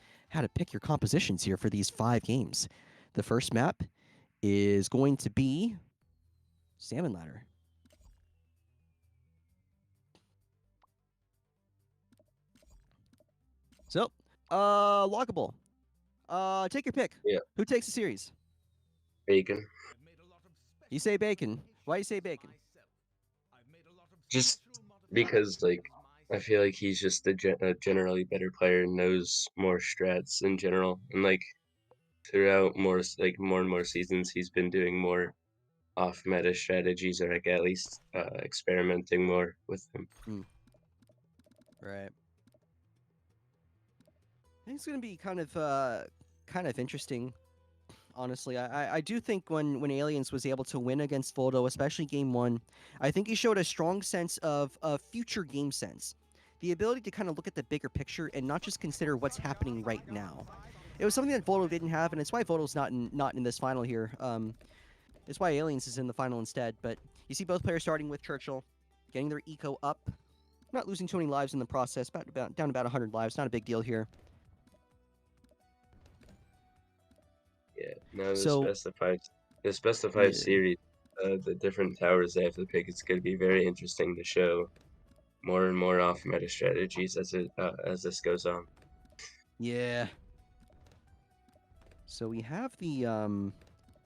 pick your compositions here for these 5 games. The first map is going to be Salmon Ladder. So, Lockable. Take your pick. Yeah. Who takes the series? Bacon. You say Bacon. Why you say Bacon? Just because, like, I feel like he's just a generally better player and knows more strats in general. And, like, throughout more and more seasons, he's been doing more off-meta strategies, or, like, at least experimenting more with them. Right. I think it's going to be kind of interesting. Honestly, I do think when Aliens was able to win against Voldo, especially game 1, I think he showed a strong sense of future game sense. The ability to kind of look at the bigger picture and not just consider what's happening right now. It was something that Voldo didn't have, and it's why Voldo's not in this final here. It's why Aliens is in the final instead. But you see both players starting with Churchill, getting their eco up, not losing too many lives in the process, down about 100 lives. Not a big deal here. Yeah, no, this So best of 5, yeah. series, the different towers they have to pick, it's going to be very interesting to show more and more off-meta strategies as this goes on. Yeah. So we have the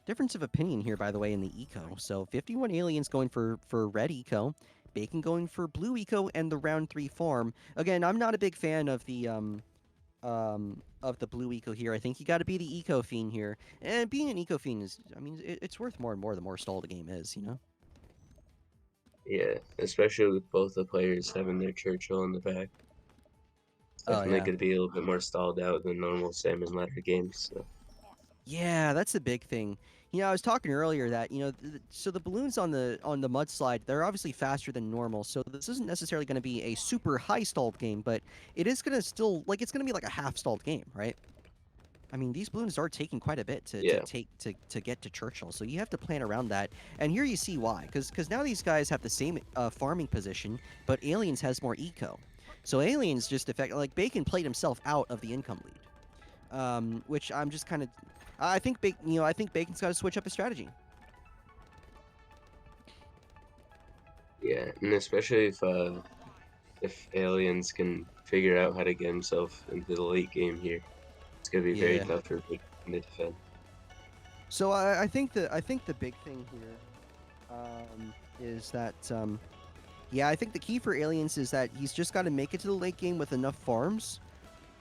difference of opinion here, by the way, in the eco. So 51 aliens going for red eco, Bacon going for blue eco, and the round 3 farm. Again, I'm not a big fan of the blue eco here. I think you got to be the eco fiend here, and being an eco fiend is, I mean, it's worth more and more the more stalled the game is, Yeah, especially with both the players having their Churchill in the back. Oh Definitely yeah. going to be a little bit more stalled out than normal Salmon Ladder games. So. Yeah, that's the big thing. I was talking earlier that so the balloons on the mudslide, they're obviously faster than normal. So this isn't necessarily going to be a super high stalled game, but it is going to still it's going to be like a half stalled game, right? I mean, these balloons are taking quite a bit to Yeah. get to Churchill, so you have to plan around that. And here you see why, because now these guys have the same farming position, but Aliens has more eco. So Aliens just Bacon played himself out of the income lead, which I'm just kind of. I think Bacon's got to switch up his strategy. Yeah, and especially if Aliens can figure out how to get himself into the late game here, it's gonna be very tough for Bacon to defend. So I think the big thing here is that I think the key for Aliens is that he's just got to make it to the late game with enough farms.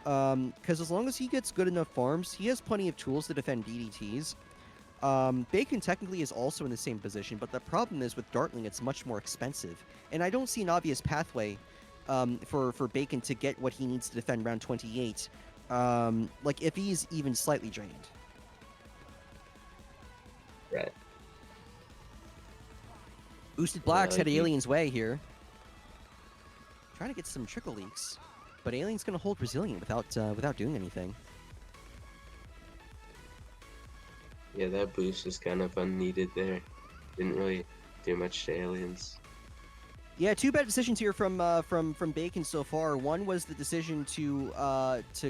Because as long as he gets good enough farms, he has plenty of tools to defend DDTs. Bacon technically is also in the same position, but the problem is with Dartling, it's much more expensive. And I don't see an obvious pathway for Bacon to get what he needs to defend round 28, if he's even slightly drained. Right. Boosted Blacks had Alien's way here. Trying to get some trickle leaks. But Alien's going to hold Resilient without doing anything. Yeah, that boost is kind of unneeded there. Didn't really do much to Aliens. Yeah, 2 bad decisions here from Bacon so far. One was the decision to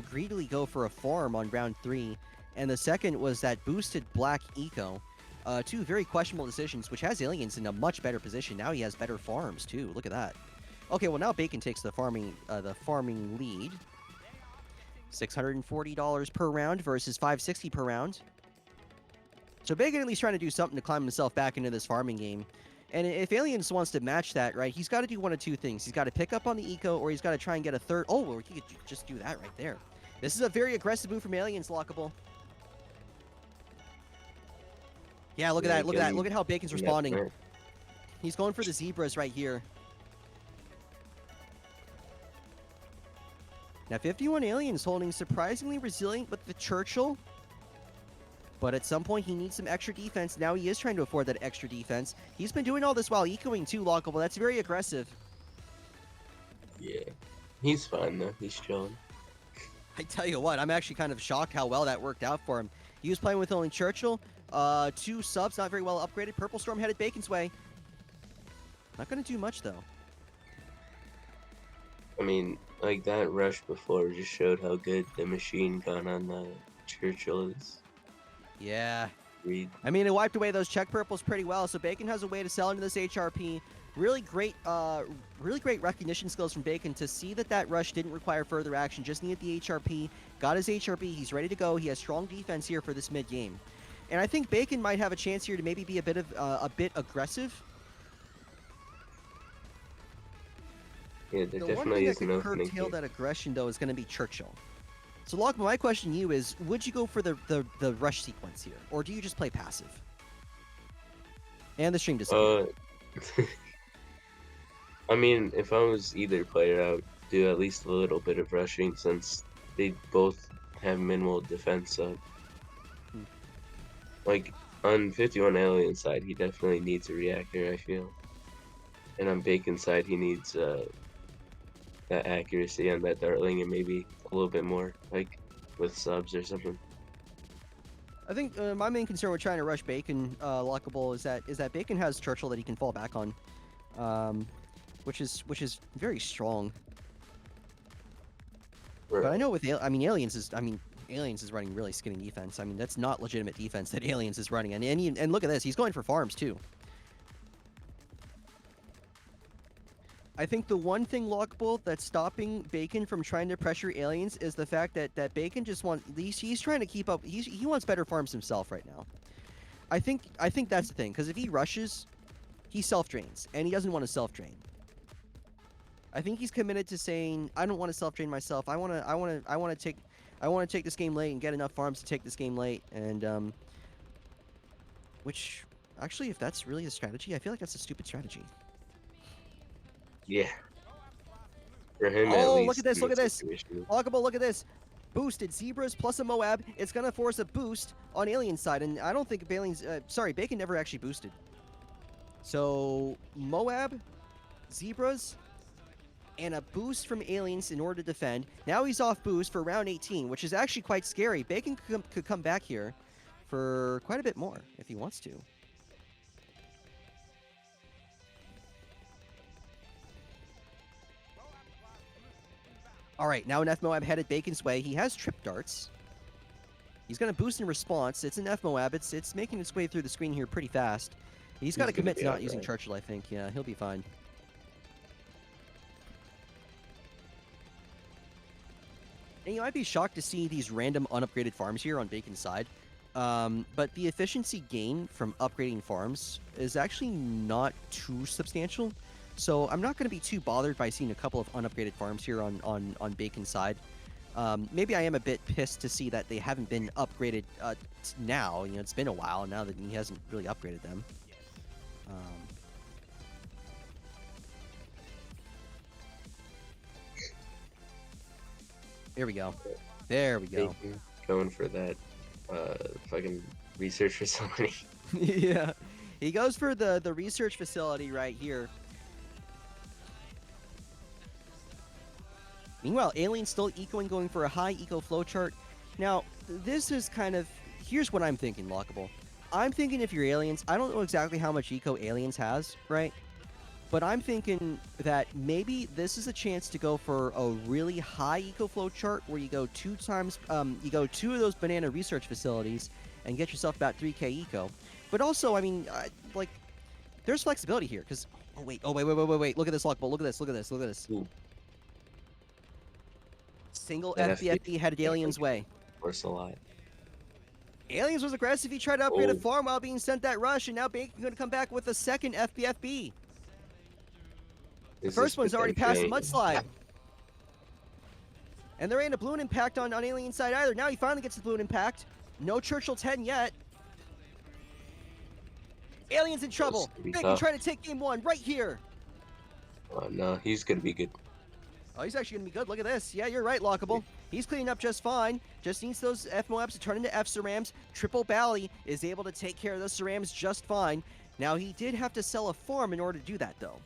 greedily go for a farm on round 3, and the second was that boosted Black eco. 2 very questionable decisions, which has Aliens in a much better position. Now he has better farms too. Look at that. Okay, well now Bacon takes the farming lead. $640 per round versus $560 per round. So Bacon at least trying to do something to climb himself back into this farming game. And if Aliens wants to match that, right, he's got to do one of 2 things. He's got to pick up on the eco, or he's got to try and get a third. Oh, well, he could just do that right there. This is a very aggressive move from Aliens, Lockable. Yeah, look at that. Look at that. Look at how Bacon's responding. He's going for the zebras right here. Now, 51 Aliens holding surprisingly resilient with the Churchill. But at some point, he needs some extra defense. Now he is trying to afford that extra defense. He's been doing all this while ecoing too, Lockable. That's very aggressive. Yeah. He's fine, though. He's chilling. I tell you what, I'm actually kind of shocked how well that worked out for him. He was playing with only Churchill. 2 subs, not very well upgraded. Purple Storm headed Bacon's way. Not going to do much, though. I mean, like, that rush before just showed how good the machine gun on the Churchill is. Yeah. Reed. I mean, it wiped away those check purples pretty well, so Bacon has a way to sell into this HRP. Really great recognition skills from Bacon to see that that rush didn't require further action, just needed the HRP, got his HRP, he's ready to go, he has strong defense here for this mid-game. And I think Bacon might have a chance here to maybe be a bit aggressive. Yeah, there The one thing definitely that is an could opening curtail here. that aggression, though, is going to be Churchill. So, Lockman, my question to you is, would you go for the rush sequence here, or do you just play passive? And the stream disappeared. I mean, if I was either player, I would do at least a little bit of rushing since they both have minimal defense up. Like, on 51 Alien side, he definitely needs a reactor, I feel. And on Bacon side, he needs that accuracy on that Dartling and maybe a little bit more, like with subs or something. I think my main concern with trying to rush Bacon, Lockable, is that Bacon has Churchill that he can fall back on, which is very strong. Right. But I know with Aliens is running really skinny defense. I mean, that's not legitimate defense that Aliens is running, and look at this, he's going for farms too. I think the one thing, Lockable, that's stopping Bacon from trying to pressure Aliens is the fact that Bacon just wants, he's trying to keep up, he wants better farms himself right now. I think that's the thing, because if he rushes, he self-drains, and he doesn't want to self-drain. I think he's committed to saying, I don't want to self-drain myself. I want to take this game late and get enough farms to take this game late, and which actually, if that's really a strategy, I feel like that's a stupid strategy. Yeah. For him, at Oh, least. look at this, in look at this. situation. Lockable, look at this. Boosted Zebras plus a Moab. It's going to force a boost on Alien side, and I don't think Bacon never actually boosted. So, Moab, Zebras, and a boost from Aliens in order to defend. Now he's off boost for round 18, which is actually quite scary. Bacon could come back here for quite a bit more if he wants to. All right, now an F-Moab headed Bacon's way. He has trip darts. He's going to boost in response. It's an F-Moab. It's making its way through the screen here pretty fast. He's got to gonna commit be to not alright. using Churchill, I think. Yeah, he'll be fine. And you might be shocked to see these random unupgraded farms here on Bacon's side. But the efficiency gain from upgrading farms is actually not too substantial. So I'm not going to be too bothered by seeing a couple of unupgraded farms here on Bacon's side. Maybe I am a bit pissed to see that they haven't been upgraded now. You know, it's been a while now that he hasn't really upgraded them. There we go. There we go. Bacon going for that fucking research facility. Yeah. He goes for the research facility right here. Meanwhile, Alien's still ecoing, going for a high eco flowchart. Now, this is kind of... Here's what I'm thinking, Lockable. I'm thinking if you're Aliens, I don't know exactly how much eco Aliens has, right? But I'm thinking that maybe this is a chance to go for a really high eco flowchart where you go two of those banana research facilities and get yourself about 3k eco. But also, I mean, like, there's flexibility here, because... Oh, wait. Look at this, Lockable. Look at this. Ooh. Single That FBFB headed Aliens' way. Force a lot. Aliens was aggressive. He tried to upgrade a farm while being sent that rush, and now Bacon's going to come back with a second FBFB. The first one's already past the mudslide. And there ain't a balloon impact on Alien side either. Now he finally gets the balloon impact. No Churchill 10 yet. Alien's in This trouble. could be Bacon tough. trying to take game 1 right here. Oh, no, he's gonna be good. Oh, he's actually going to be good. Look at this. Yeah, you're right, Lockable. He's cleaning up just fine. Just needs those F Moabs to turn into F Cerams. Triple Bally is able to take care of those Cerams just fine. Now, he did have to sell a farm in order to do that, though.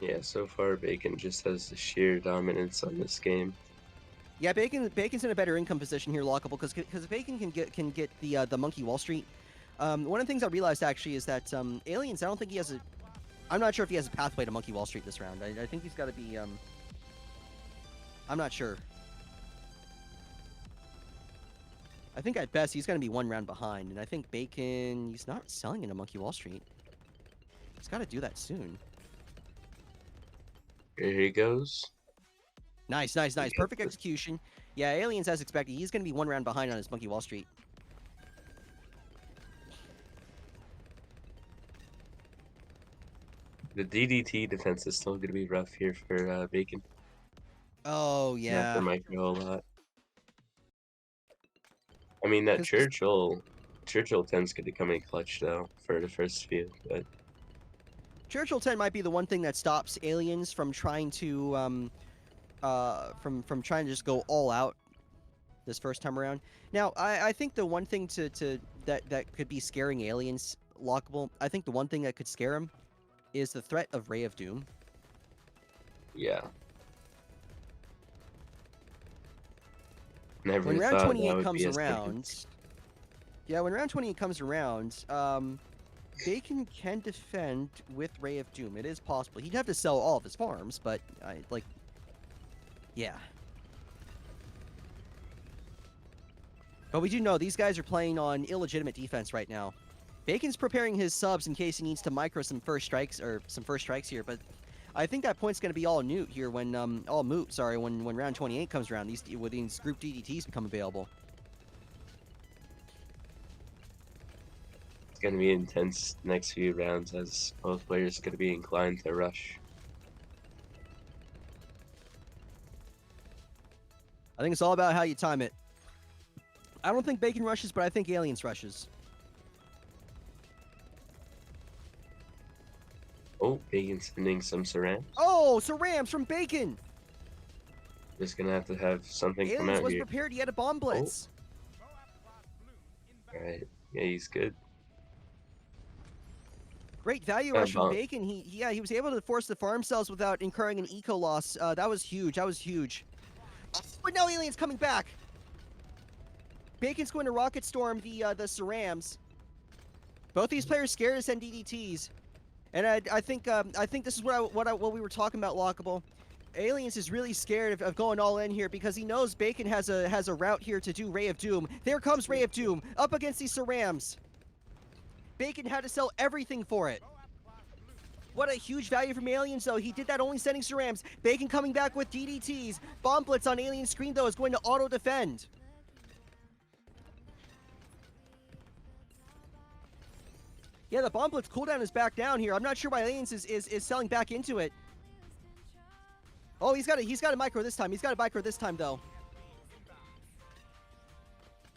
Yeah, so far Bacon just has the sheer dominance on this game. Yeah, Bacon's in a better income position here, Lockable, because Bacon can get the Monkey Wall Street. One of the things I realized actually is that Aliens, I don't think he has a. I'm not sure if he has a pathway to Monkey Wall Street this round. I think he's got to be. I'm not sure. I think at best he's going to be one round behind, and I think Bacon, he's not selling into Monkey Wall Street. He's got to do that soon. Here he goes. Nice. Perfect execution. Yeah, Aliens as expected. He's going to be one round behind on his Monkey Wall Street. The DDT defense is still gonna be rough here for Bacon. Oh, yeah. After micro a lot. I mean, that 'Cause- Churchill 10's gonna come in clutch though for the first few, but Churchill 10 might be the one thing that stops Aliens from trying to from trying to just go all out this first time around. Now, I think the one thing that could be scaring Aliens, Lockable, I think the one thing that could scare him is the threat of Ray of Doom. yeah. Never When round thought that 28 would comes be as around, yeah, when round 28 comes around, Bacon can defend with Ray of Doom. It is possible. He'd have to sell all of his farms, but yeah. But we do know these guys are playing on illegitimate defense right now. Bacon's preparing his subs in case he needs to micro some first strikes here, but I think that point's going to be all moot here when when round 28 comes around. These group DDTs become available. It's gonna be intense next few rounds as both players are gonna be inclined to rush. I think it's all about how you time it. I don't think Bacon rushes, but I think Aliens rushes. Oh, Bacon's sending some Saran. Oh, Cerams from Bacon! Just gonna have to have something come Aliens out was here. prepared. He had a bomb blitz. Alright, yeah, he's good. Great value rush from Bacon. He was able to force the farm cells without incurring an eco loss. That was huge. But now Aliens coming back. Bacon's going to Rocket Storm the Cerams. Both these players scared to send DDTs, and I think this is what we were talking about, Lockable. Aliens is really scared of going all in here because he knows Bacon has a route here to do Ray of Doom. There comes Ray of Doom up against these Cerams. Bacon had to sell everything for it. What a huge value from Aliens, though. He did that only sending Cerams. Bacon coming back with DDTs. Bomb Blitz on Alien screen, though, is going to auto-defend. Yeah, the Bomb Blitz cooldown is back down here. I'm not sure why Aliens is selling back into it. Oh, he's got a micro this time. Though.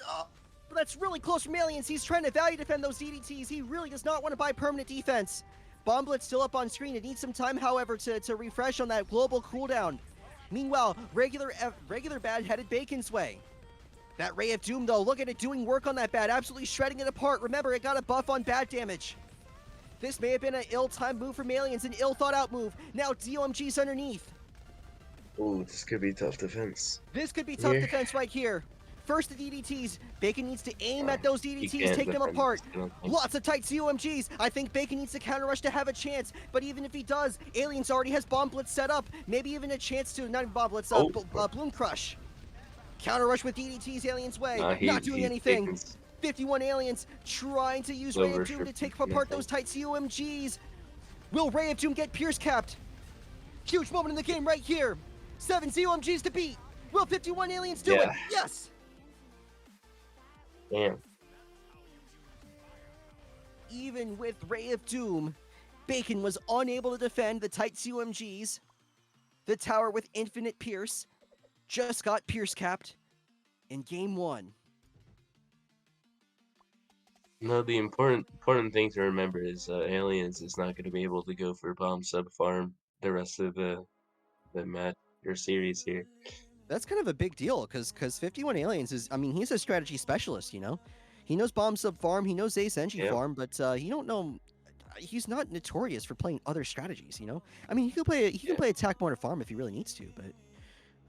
Oh, that's really close from Aliens. He's trying to value defend those DDTs. He really does not want to buy permanent defense. Bomb Blitz still up on screen. It needs some time, however, to refresh on that global cooldown. Meanwhile, regular bad headed Bacon's way. That Ray of Doom, though, look at it doing work on that bad, absolutely shredding it apart. Remember, it got a buff on bad damage. This may have been an ill-timed move from Aliens, an ill-thought-out move. Now DOMG's underneath. Ooh, this could be tough defense. This could be tough defense right here. First, the DDTs. Bacon needs to aim at those DDTs, take them apart. Lots of tight COMGs. I think Bacon needs to counter rush to have a chance. But even if he does, Aliens already has Bomb Blitz set up. Maybe even a chance to, not even Bomb Blitz, Bloom Crush. Counter rush with DDTs Aliens way. Not doing anything. Bacon's 51 Aliens trying to use Ray of Doom to take apart those tight COMGs. Will Ray of Doom get Pierce capped? Huge moment in the game right here. 7 COMGs to beat. Will 51 Aliens do it? Yes! Damn. Even with Ray of Doom, Bacon was unable to defend the tight COMGs. The tower with infinite Pierce just got Pierce capped. in game one. No, the important thing to remember is Aliens is not going to be able to go for bomb sub farm the rest of the match or series here. That's kind of a big deal because 51 Aliens is, I mean, he's a strategy specialist, He knows bomb sub farm, he knows ace NG Yep. farm, but he don't know. He's not notorious for playing other strategies. I mean, he can Yeah. play attack mortar farm if he really needs to, but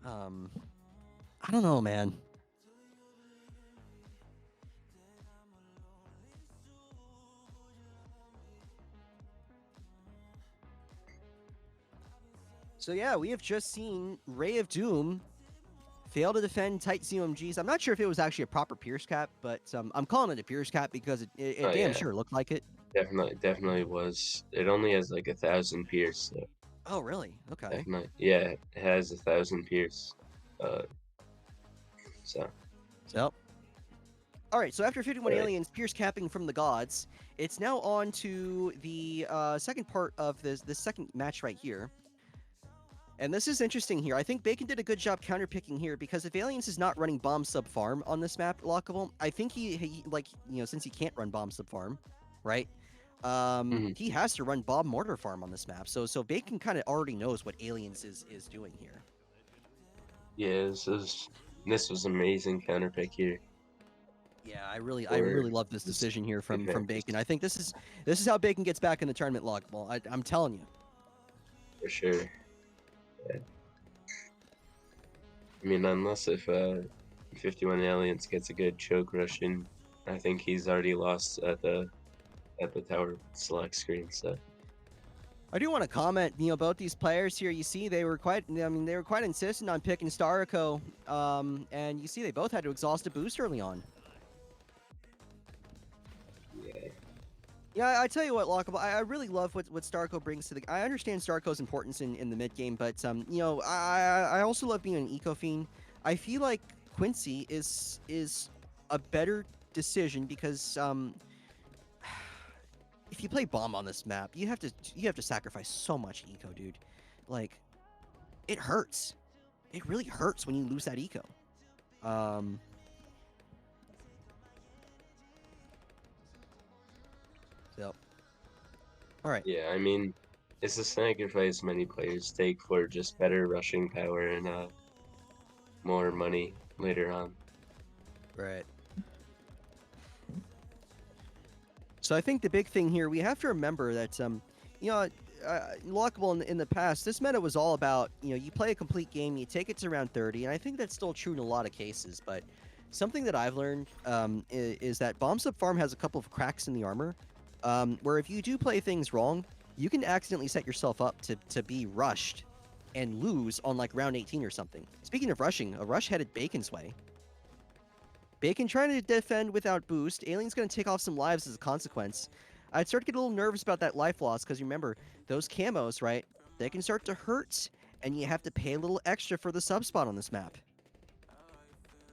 I don't know, man. So yeah, we have just seen Ray of Doom fail to defend tight COMGs. I'm not sure if it was actually a proper Pierce cap, but I'm calling it a Pierce cap because it Oh damn yeah, sure looked like it. definitely was. It only has like 1,000 pierce, so Oh, really? Okay. definitely, yeah, it has 1,000 pierce. Uh, so So, all right. So after 51 right. aliens Pierce capping from the gods, it's now on to the second part of this second match right here. And this is interesting here. I think Bacon did a good job counterpicking here because if Aliens is not running bomb sub farm on this map, lockable, I think he like since he can't run bomb sub farm, right? Mhm. He has to run bomb mortar farm on this map. So Bacon kind of already knows what Aliens is doing here. Yeah, this was amazing counter pick here Yeah, I really for love this this decision here from advantage Bacon. I think this is how Bacon gets back in the tournament, lockable. I'm telling you. for sure. Yeah. I mean, unless if 51 Aliens gets a good choke rushing, I think he's already lost at the tower select screen. So I do want to comment, about these players here. You see, they were quite insistent on picking Starco, and you see they both had to exhaust a boost early on. yeah, Yeah, I tell you what, Lockable, I really love what Starco brings to the. I understand Starco's importance in the mid game, but I also love being an eco fiend. I feel like Quincy is a better decision because if you play bomb on this map, you have to sacrifice so much eco, dude. Like, it hurts. It really hurts when you lose that eco. So, all right. yeah. I mean, it's a sacrifice many players take for just better rushing power and more money later on. Right. So I think the big thing here, we have to remember that, Lockable in the past, this meta was all about, you play a complete game, you take it to round 30, and I think that's still true in a lot of cases, but something that I've learned is that Bomb Sub Farm has a couple of cracks in the armor, where if you do play things wrong, you can accidentally set yourself up to be rushed and lose on like round 18 or something. Speaking of rushing, a rush headed Bacon's way. Bacon trying to defend without boost. Alien's going to take off some lives as a consequence. I'd start to get a little nervous about that life loss because remember, those camos, right? They can start to hurt, and you have to pay a little extra for the sub spot on this map.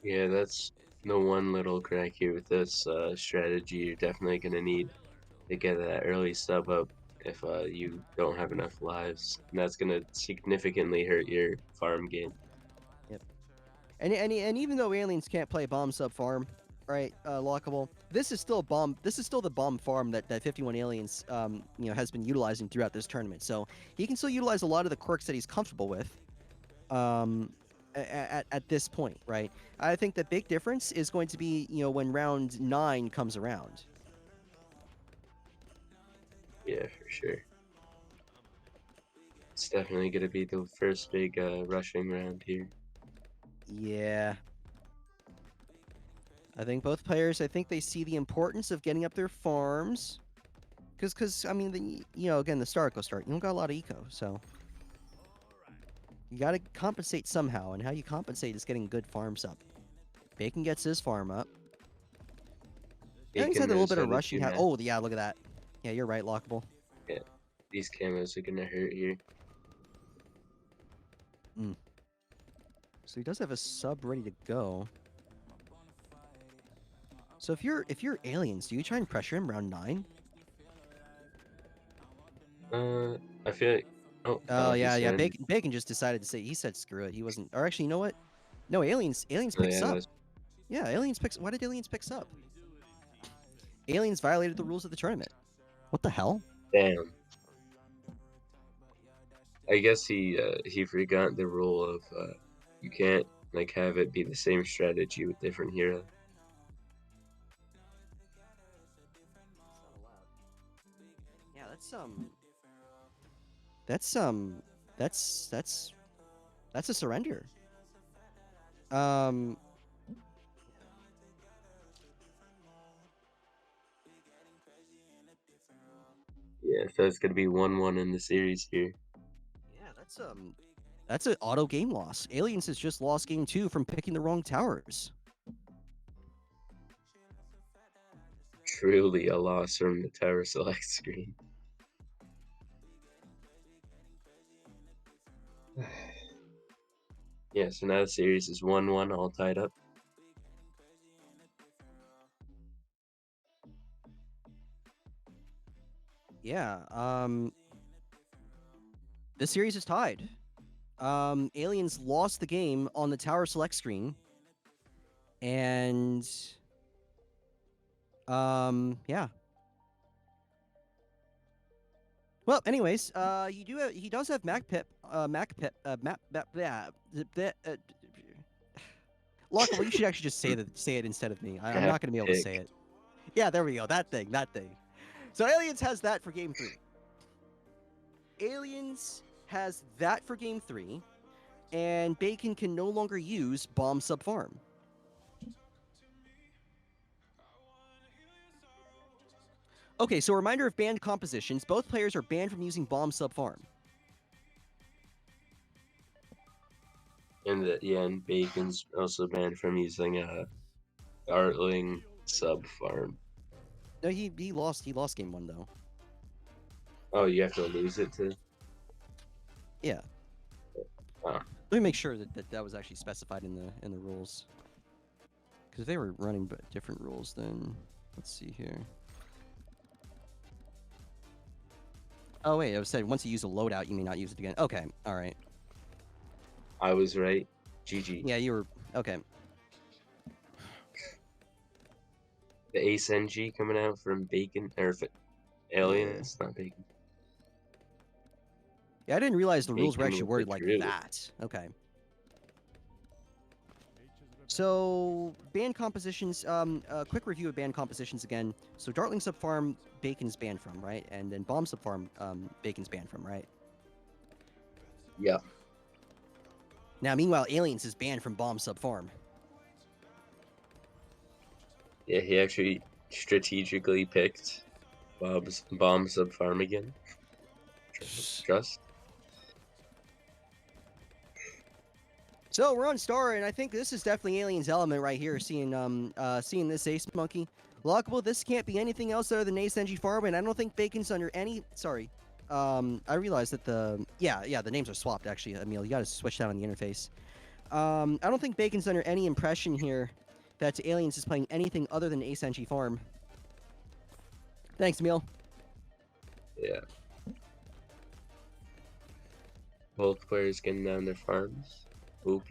Yeah, that's the one little crack here with this strategy. You're definitely gonna need to get that early sub up if you don't have enough lives, and that's gonna significantly hurt your farm game. Yep. And even though aliens can't play bomb sub farm, right, lockable, this is still bomb. This is still the bomb farm that 51 aliens has been utilizing throughout this tournament. So he can still utilize a lot of the quirks that he's comfortable with. At this point, right? I think the big difference is going to be, when round 9 comes around. Yeah, for sure. It's definitely gonna be the first big rushing round here. Yeah. I think both players, I think they see the importance of getting up their farms. Because I mean, again, the Starco start, you don't got a lot of eco, so you got to compensate somehow, and how you compensate is getting good farms up. Bacon gets his farm up. He's had Bacon a little knows bit how of to rushing. do math. Oh, yeah, look at that. Yeah, you're right, Lockable. Yeah, these camos are gonna hurt here. So he does have a sub ready to go. So if you're aliens, do you try and pressure him round 9? I feel like. Oh, Oh he's yeah. going. Bacon just decided to say he said screw it. He wasn't. Or actually, you know what? No, aliens Oh picked yeah, sub. Yeah, Aliens picks. Why did Aliens pick sub? Aliens violated the rules of the tournament. What the hell? Damn. I guess he forgot the rule of you can't like have it be the same strategy with different heroes. Yeah, that's that's that's that's a surrender. Um, Yeah, so it's gonna be 1-1 in the series here. yeah, that's an auto game loss. Aliens has just lost game 2 from picking the wrong towers. Truly a loss from the tower select screen. Yeah, so now the series is 1-1, all tied up. Yeah. This series is tied. Aliens lost the game on the tower select screen, and yeah. Well, anyways, he does have Lockable, you should actually just say it instead of me. I'm Map not going to be able to say pick. it. Yeah, there we go. That thing. So Aliens has that for game 3. Aliens has that for game 3, and Bacon can no longer use bomb sub farm. Okay, so a reminder of banned compositions. Both players are banned from using bomb sub farm. And Bacon's also banned from using Artling sub farm. No, he lost game 1 though. Oh, you have to lose it to. Yeah. Oh. Let me make sure that was actually specified in the rules. Because if they were running different rules, then let's see here. Oh wait, it was said once you use a loadout, you may not use it again. Okay, all right. I was right. GG. Yeah, you were okay. The Ace NG coming out from Bacon or Aliens, not Bacon. Yeah, I didn't realize the rules were Bacon actually with worded the like drill. that. Okay. So band compositions. A quick review of band compositions again. So Dartling Sub Farm, Bacon's banned from, right? And then Bomb Sub Farm, Bacon's banned from, right? Yeah. Now, meanwhile, Aliens is banned from Bomb Sub Farm. Yeah, he actually strategically picked Bob's bomb sub farm again. Trust. So we're on Star, and I think this is definitely Alien's element right here. Seeing this Ace Monkey. Lockable, this can't be anything else other than Ace NG Farm, and I don't think Bacon's under any. Sorry. I realized that the names are swapped actually, Emil. You got to switch that on the interface. I don't think Bacon's under any impression here that Aliens is playing anything other than Ace NG Farm. Thanks, Emil. Yeah. Both players getting down their farms. OP.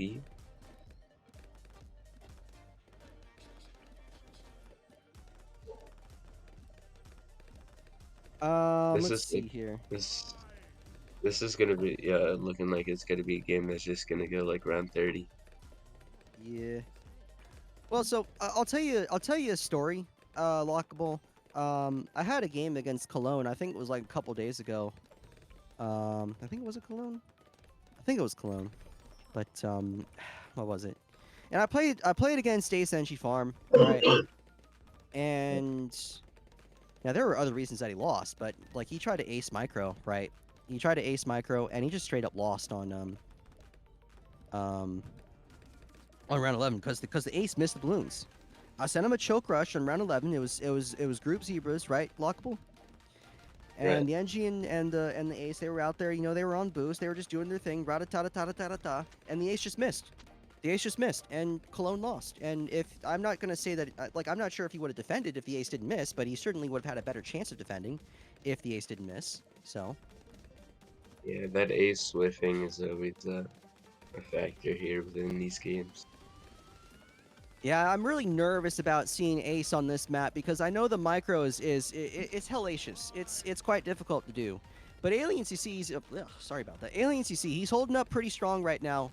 Let's see here. This is gonna be looking like it's gonna be a game that's just gonna go like round 30. Yeah. Well, so I'll tell you a story, Lockable. I had a game against Cologne. I think it was like a couple days ago. I think it was Cologne. I think it was Cologne, but what was it? And I played against Ace NG Farm, right? And now there were other reasons that he lost, but like he tried to ace micro, right? He tried to ace micro, and he just straight up lost on round 11 because the ace missed the balloons. I sent him a choke rush on round 11. It was group zebras, right? Lockable. And Right. the NG and the ace, they were out there. You know, they were on boost. They were just doing their thing. Rata-ta-ta-ta-ta-ta-ta. And the ace just missed. The ace just missed, and Cologne lost. And if I'm not gonna say that, like I'm not sure if he would have defended if the ace didn't miss, but he certainly would have had a better chance of defending if the ace didn't miss. So. Yeah, that ace whiffing is always a factor here within these games. Yeah, I'm really nervous about seeing Ace on this map because I know the micro it's hellacious. It's quite difficult to do. But Alien CC's sorry about that. Alien CC, he's holding up pretty strong right now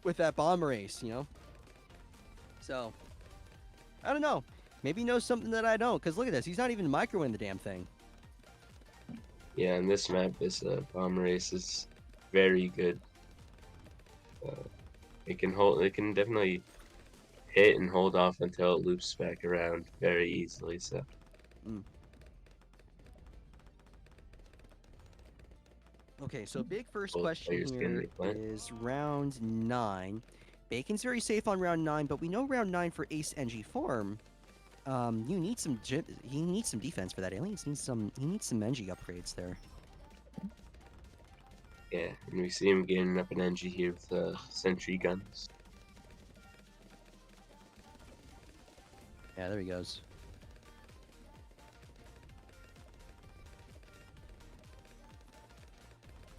with that bomber Ace, you know. So I don't know. Maybe he knows something that I don't. Because look at this, he's not even microing the damn thing. Yeah, and this map, this bomb race is very good. It can definitely hit and hold off until it loops back around very easily. So Mm. Okay, so big first both question players can here make play. is round 9. Bacon's very safe on round 9, but we know round 9 for Ace NG form. You need some he needs some defense for that. Aliens needs some he needs some NG upgrades there. Yeah, and we see him getting up an NG here with sentry guns. Yeah, there he goes.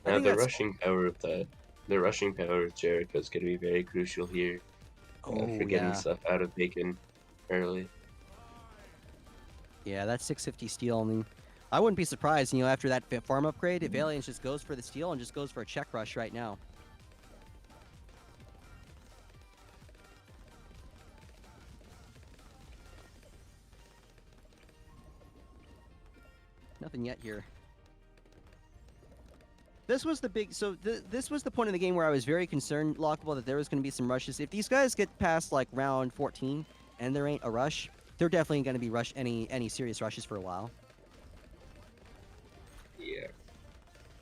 I Now think the that's rushing power of Jericho is going to be very crucial here oh for getting yeah. stuff out of Bacon early. Yeah, that's 650 steel. I mean, I wouldn't be surprised, you know, after that farm upgrade if Aliens just goes for the steel and just goes for a check rush right now. Nothing yet here. This was the big. So this was the point in the game where I was very concerned, Lockable, that there was going to be some rushes. If these guys get past like round 14 and there ain't a rush, they're definitely going to be any serious rushes for a while. Yeah,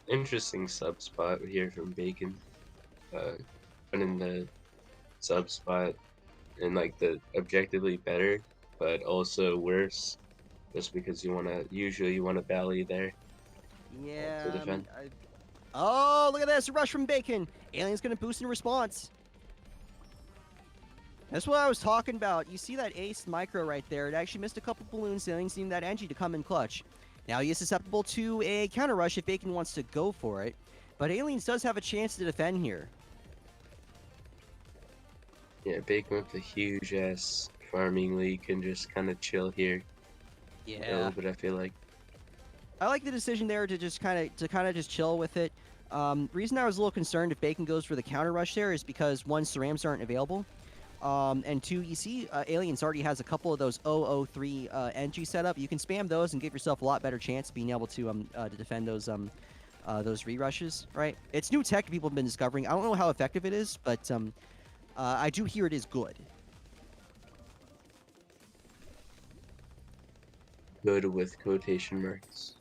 interesting sub spot here from Bacon. Running the sub spot and like the objectively better, but also worse, just because you want to bally there to Yeah. defend. Oh, look at this! A rush from Bacon. Alien's going to boost in response. That's what I was talking about. You see that ace micro right there. It actually missed a couple balloons. Alien's needing that NG to come in clutch. Now he is susceptible to a counter rush if Bacon wants to go for it. But Aliens does have a chance to defend here. Yeah, Bacon with a huge ass farming lead can just kind of chill here a little bit. I feel like. I like the decision there to just kind of just chill with it. Reason I was a little concerned if Bacon goes for the counter rush there is because one, Cerams aren't available. And two, you see Aliens already has a couple of those 003 NG set up. You can spam those and give yourself a lot better chance of being able to defend those re-rushes, right? It's new tech people have been discovering. I don't know how effective it is, but I do hear it is good. Good with quotation marks.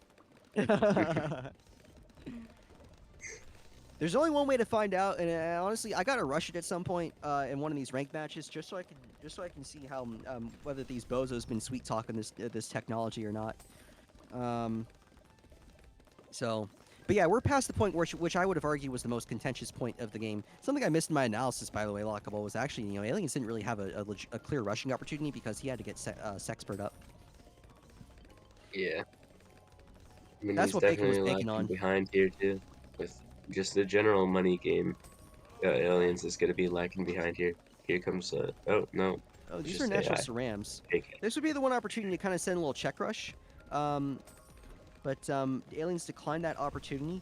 There's only one way to find out, and honestly, I gotta rush it at some point in one of these ranked matches, just so I can see how whether these bozos been sweet talking this technology or not. But yeah, we're past the point which I would have argued was the most contentious point of the game. Something I missed in my analysis, by the way, Lockable, was actually, you know, Aliens didn't really have a clear rushing opportunity because he had to get Sexpert up. Yeah. I mean, That's he's what Bacon was definitely banking lacking on. behind here too. With just the general money game, Aliens is going to be lacking behind here. Here comes oh no, Oh, it's these are just natural AI. Cerams. Take it. This would be the one opportunity to kind of send a little check rush. But Aliens declined that opportunity.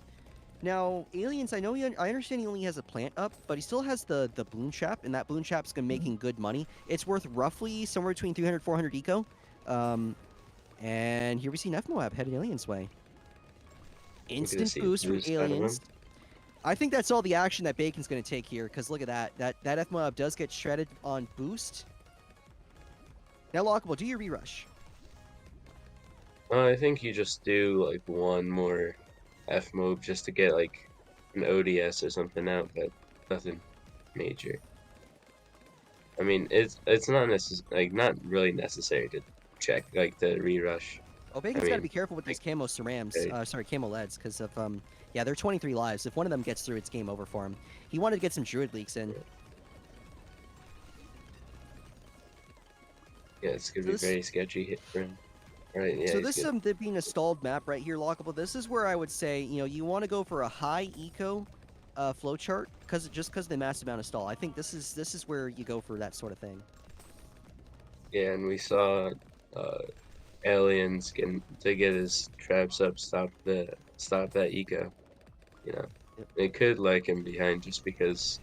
Now, Aliens, I understand he only has a plant up, but he still has the balloon trap, and that balloon trap's making good money. It's worth roughly somewhere between 300 400 eco. And here we see Nef Moab headed Aliens' way. We're gonna Instant see boost from boost out of him. Aliens. I think that's all the action that Bacon's going to take here, because look at that. That F Moab does get shredded on boost. Now, Lockable, do your re-rush. I think you just do like one more F move just to get like an ODS or something out, but nothing major. I mean, it's not not really necessary to check like the re-rush. Oh, I Bacon's got to mean, be careful with these camo Cerams. Sorry, camo leads, because of yeah, they're 23 lives. If one of them gets through, it's game over for him. He wanted to get some Druid leaks in. yeah, it's gonna be very sketchy hit for him. Right, yeah, So he's this good. being a stalled map right here, Lockable. This is where I would say, you know, you want to go for a high eco flowchart because of the massive amount of stall. I think this is where you go for that sort of thing. Yeah, and we saw uh, aliens get his traps up, stop that eco. You know, Yep. they could like him behind just because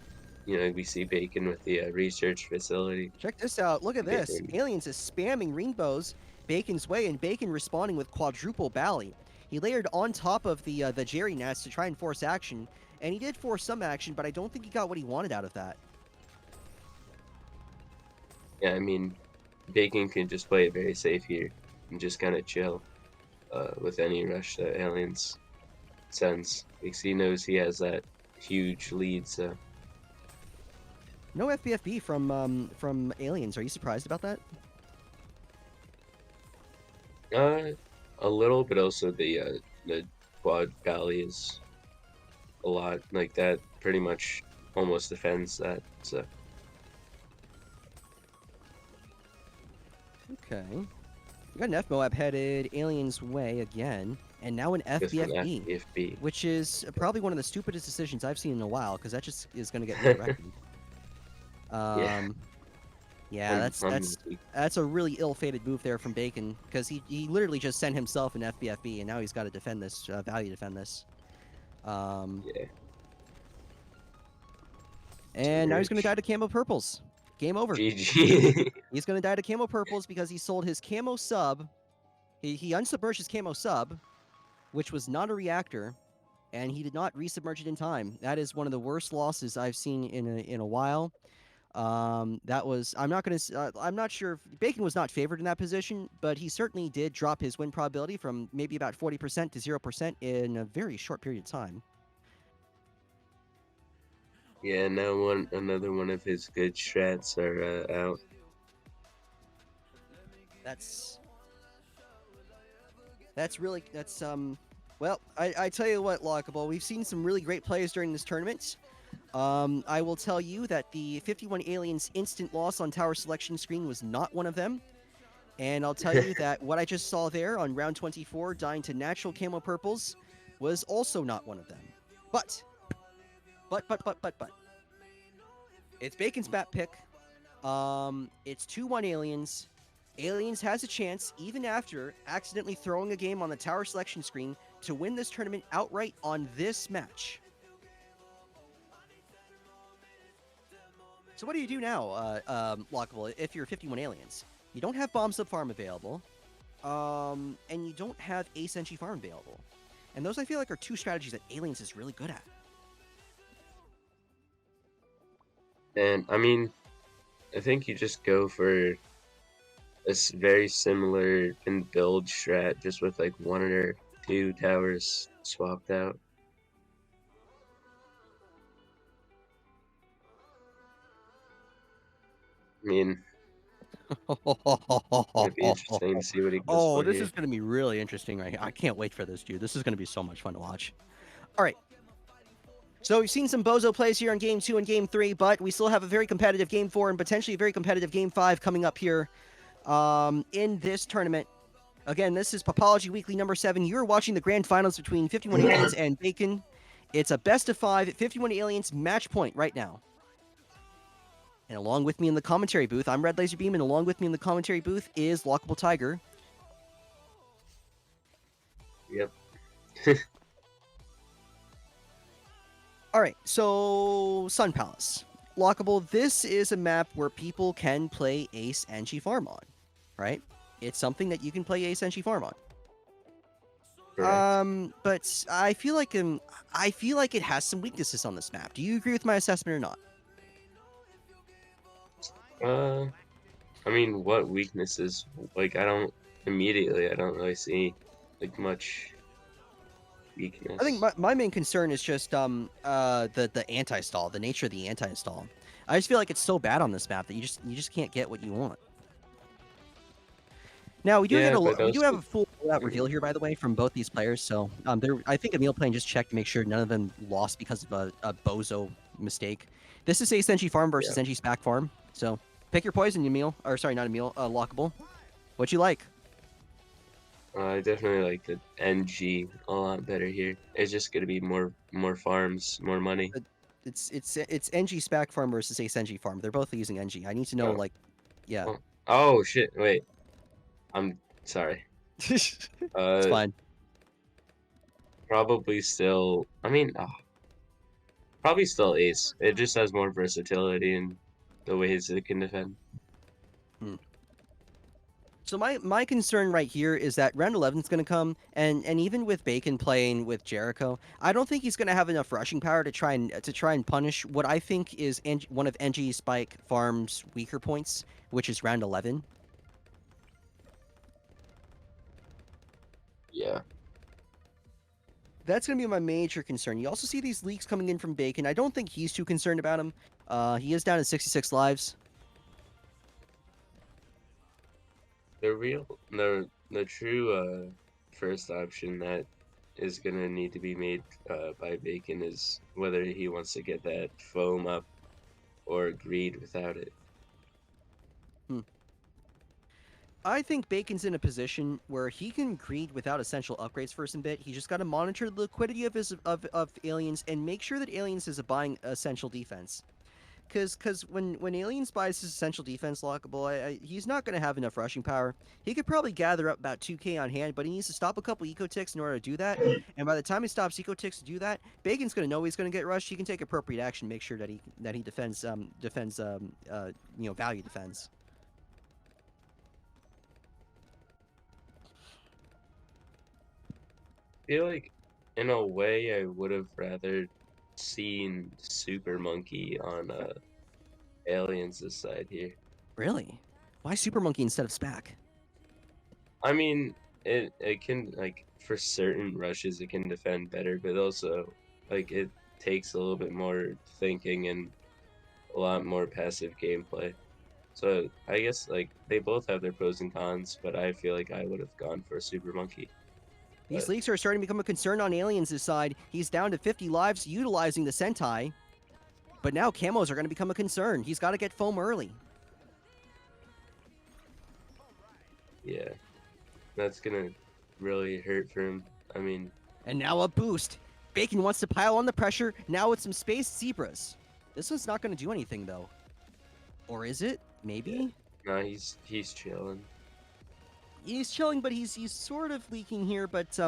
we see Bacon with the research facility. Check this out. Look at this. Getting Aliens is spamming rainbows Bacon's way, and Bacon responding with quadruple bally. He layered on top of the Jerry nets to try and force action, and he did force some action, but I don't think he got what he wanted out of that. Yeah, I mean, Bacon can just play it very safe here and just kind of chill with any rush that aliens sends because he knows he has that huge lead. So No FBFB from Aliens. Are you surprised about that? uh, a little, but also the quad bally is a lot like that. Pretty much almost defends that. So Okay. We got an F Moab headed Aliens way again, and now an with an FBFB, FBFB. which is probably one of the stupidest decisions I've seen in a while, because that just is going to get redirected. Yeah, Yeah, on that's a really ill-fated move there from Bacon, because he literally just sent himself an FBFB, and now he's got to defend this, value defend this. yeah. And now he's going to die to camo purples. Game over. GG. He's going to die to camo purples because he sold his camo sub. He unsubmerged his camo sub, which was not a reactor, and he did not resubmerge it in time. That is one of the worst losses I've seen in a while. That was I'm not gonna I'm not sure if Bacon was not favored in that position, but he certainly did drop his win probability from maybe about 40% to 0% in a very short period of time. Yeah, now another one of his good strats are out. That's really well, I tell you what, Lockable, we've seen some really great plays during this tournament. I will tell you that the 51 Aliens instant loss on tower selection screen was not one of them. And I'll tell you that what I just saw there on round 24, dying to natural camo purples, was also not one of them. But. It's Bacon's map pick. It's 2-1 Aliens. Aliens has a chance, even after accidentally throwing a game on the tower selection screen, to win this tournament outright on this match. So what do you do now, Lockable, if you're 51 Aliens? You don't have Bomb Sub Farm available, and you don't have Ace Entry Farm available. And those, I feel like, are two strategies that Aliens is really good at. And I mean, I think you just go for very similar in build strat, just with like one or two towers swapped out. I mean, it'd be interesting to see what he goes Oh, for this here. is going to be really interesting right here. I can't wait for this, dude. This is going to be so much fun to watch. All right. So we've seen some bozo plays here in Game 2 and Game 3, but we still have a very competitive Game 4 and potentially a very competitive Game 5 coming up here in this tournament. Again, this is Popology Weekly number 7. You're watching the grand finals between 51 Aliens and Bacon. It's a best of 5 at 51 Aliens match point right now. And along with me in the commentary booth, I'm Red Laser Beam, and along with me in the commentary booth is Lockable Tiger. Yep. All right, so Sun Palace. Lockable, this is a map where people can play Ace Enchi Farm on, right? It's something that you can play Ace Enchi Farm on. Correct. But I feel like it has some weaknesses on this map. Do you agree with my assessment or not? I mean, what weaknesses? Like, I don't really see like much weakness. I think my main concern is just the anti-stall, the nature of the anti-stall. I just feel like it's so bad on this map that you just can't get what you want. Now we do Yeah, get but we do have also, a full reveal here, by the way, from both these players. So I think Emil Plane just checked to make sure none of them lost because of a bozo mistake. This is Ace Enchi Farm versus Enchi Spac Farm. So pick your poison, Emil. Or sorry, not Emil. Lockable. What you like? I definitely like the NG a lot better here. It's just gonna be more farms, more money. It's NG Spac Farm versus Ace Enchi Farm. They're both using NG. I need to know Oh, like, yeah. oh, Oh shit! Wait, I'm sorry. It's Uh, fine. probably still. I mean, probably still Ace. It just has more versatility in the ways it can defend. Hmm. So my concern right here is that round 11 is going to come, and even with Bacon playing with Jericho, I don't think he's going to have enough rushing power to try and punish what I think is one of NG Spike Farm's weaker points, which is round 11. Yeah. That's going to be my major concern. You also see these leaks coming in from Bacon. I don't think he's too concerned about him. He is down to 66 lives. The true first option that is gonna need to be made by Bacon is whether he wants to get that foam up or greed without it. Hmm. I think Bacon's in a position where he can greed without essential upgrades for some bit. He just got to monitor the liquidity of his of aliens and make sure that aliens is buying essential defense. Because when aliens buys his essential defense lockable, he's not going to have enough rushing power. He could probably gather up about 2k on hand, but he needs to stop a couple eco ticks in order to do that. And by the time he stops eco ticks to do that, Bacon's going to know he's going to get rushed. He can take appropriate action, make sure that he defends value defense. I feel like in a way I would have rather seen Super Monkey on Aliens' side here. Really? Why Super Monkey instead of SPAC? I mean, it can like for certain rushes it can defend better, but also like it takes a little bit more thinking and a lot more passive gameplay. So I guess like they both have their pros and cons, but I feel like I would have gone for Super Monkey. These But leaks are starting to become a concern on Aliens' side. He's down to 50 lives utilizing the Sentai. But now camos are going to become a concern. He's got to get foam early. yeah, that's gonna really hurt for him. I mean, And now a boost. Bacon wants to pile on the pressure, now with some Space Zebras. This one's not going to do anything, though. Or is it? yeah, Maybe? no, he's chilling. He's chilling, but he's sort of leaking here. But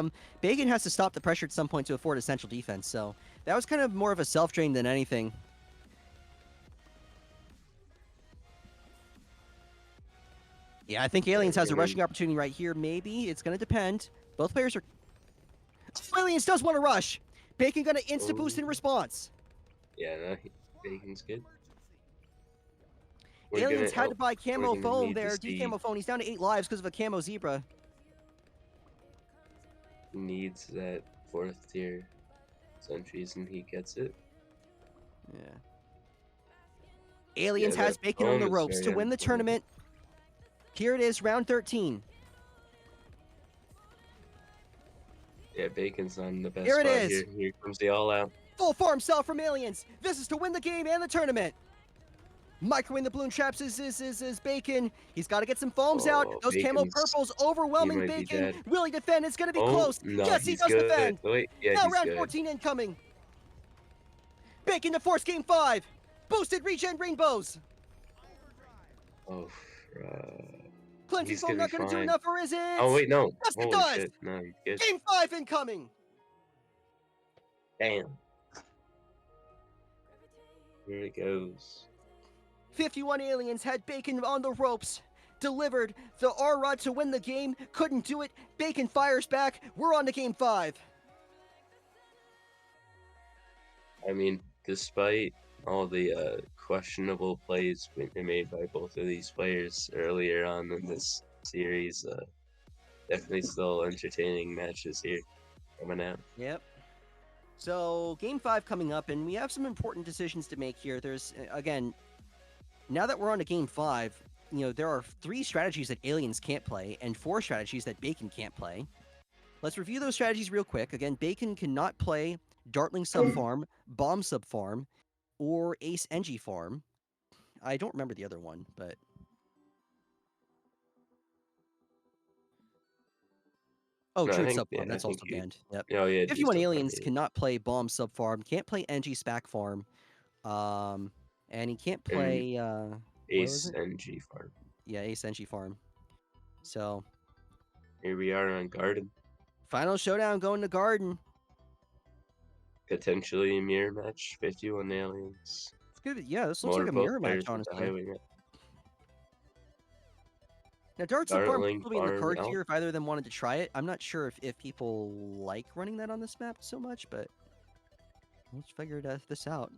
Bacon has to stop the pressure at some point to afford essential defense. So that was kind of more of a self-drain than anything. Yeah, I think Aliens has a rushing opportunity right here. Maybe. It's going to depend. Both players are... Aliens does want to rush. Bacon going to insta-boost in response. Yeah, no, Bacon's good. Aliens had to buy We're camo gonna foam need to there. see Decamo foam. He's down to 8 lives because of a camo zebra. needs that fourth tier sentries and he gets it. Yeah. Aliens Yeah, has that Bacon on foam the is ropes to very win the important. tournament. Here it is, round 13. Yeah, Bacon's on the best Here it spot is. here. Here comes the all out. Full farm sell from Aliens. This is to win the game and the tournament. Microwave the balloon traps is Bacon. He's got to get some foams out. Oh, Those camo Bacon's purples he overwhelming might be Bacon. dead. Will he defend? It's going to be Oh close. no, Yes, he he's does good. defend. Wait, yeah, Now he's round good. 14 incoming. Bacon to force game 5. Boosted regen rainbows. Oh, Cleansing he's foam gonna not be going to do fine. enough, or is it? Oh wait, no. Yes, it Holy does. shit, no, he's good. Game 5 incoming. Damn. Here it goes. 51 Aliens had Bacon on the ropes. Delivered the R-Rod to win the game. Couldn't do it. Bacon fires back. We're on to game 5. I mean, despite all the questionable plays made by both of these players earlier on in this series, definitely still entertaining matches here coming out. Yep. So, game 5 coming up, and we have some important decisions to make here. There's, again, now that we're on to game 5, there are 3 strategies that Aliens can't play, and 4 strategies that Bacon can't play. Let's review those strategies real quick. Again, Bacon cannot play Dartling Subfarm, Bomb Subfarm, or Ace NG Farm. I don't remember the other one, but... Oh, No, Truth I Subfarm. That's think also you. banned. Yep. Oh yeah, 51 just Aliens cannot play Bomb Subfarm, can't play NG Spac Farm, and he can't and play, what was Ace it? and G farm. Ace Senshi farm. So Here we are on Garden. final showdown going to Garden. Potentially a mirror match. 51 aliens. It's good. Yeah, this looks like More a both mirror match, players with the honestly. highway match. Now, Darts of Farm Dartling probably in the Farm cards out. here if either of them wanted to try it. I'm not sure if people like running that on this map so much, but let's figure this out.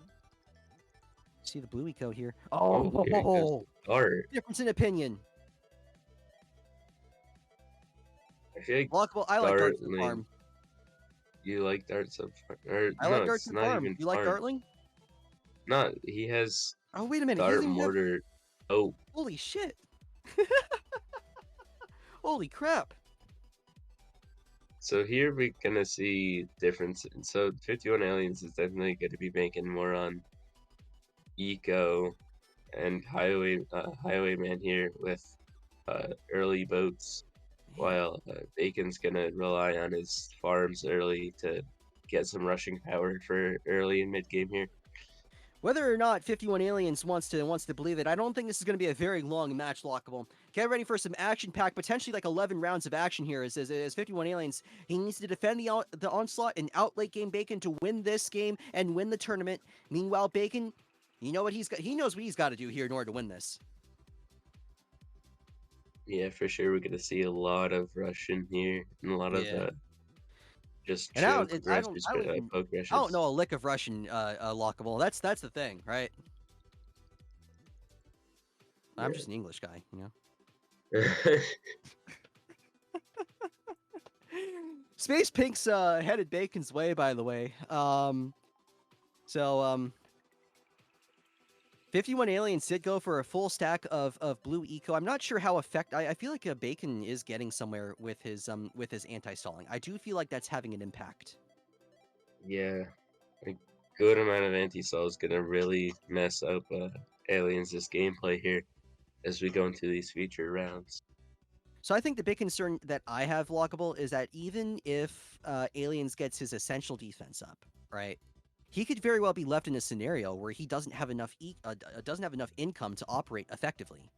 See the blue eco here. Oh, here it goes. Dart. Difference in opinion. I feel like Lockable. I like Darts of Dartling. Farm. You like Darts of Farm? Or, I no, like Darts it's of not Farm. even You like Farm. Dartling? Not. He has Oh, wait a minute. He Dart doesn't even have... Mortar. Oh, Holy shit. Holy crap. so here we're gonna see difference. So 51 aliens is definitely going to be banking more on eco and highwayman here with early boats, while Bacon's gonna rely on his farms early to get some rushing power for early and mid game here. Whether or not 51 Aliens wants to believe it, I don't think this is going to be a very long match, Lockable. Get ready for some action-packed, potentially like 11 rounds of action here. As 51 Aliens, he needs to defend the onslaught and out late game Bacon to win this game and win the tournament. Meanwhile, Bacon, you know what he's got. He knows what he's got to do here in order to win this. Yeah, for sure. We're gonna see a lot of Russian here and a lot of just And choke rushes, poke rushes. I don't know a lick of Russian, Lockable. That's the thing, right? Yeah. I'm just an English guy, you know. Space Pink's headed Bacon's way, by the way. 51 Aliens did go for a full stack of blue eco. I'm not sure how I feel like Bacon is getting somewhere with his anti-stalling. I do feel like that's having an impact. Yeah, a good amount of anti-stall is gonna really mess up Aliens' gameplay here as we go into these feature rounds. So I think the big concern that I have, Lockable, is that even if Aliens gets his essential defense up, right, he could very well be left in a scenario where he doesn't have enough income to operate effectively.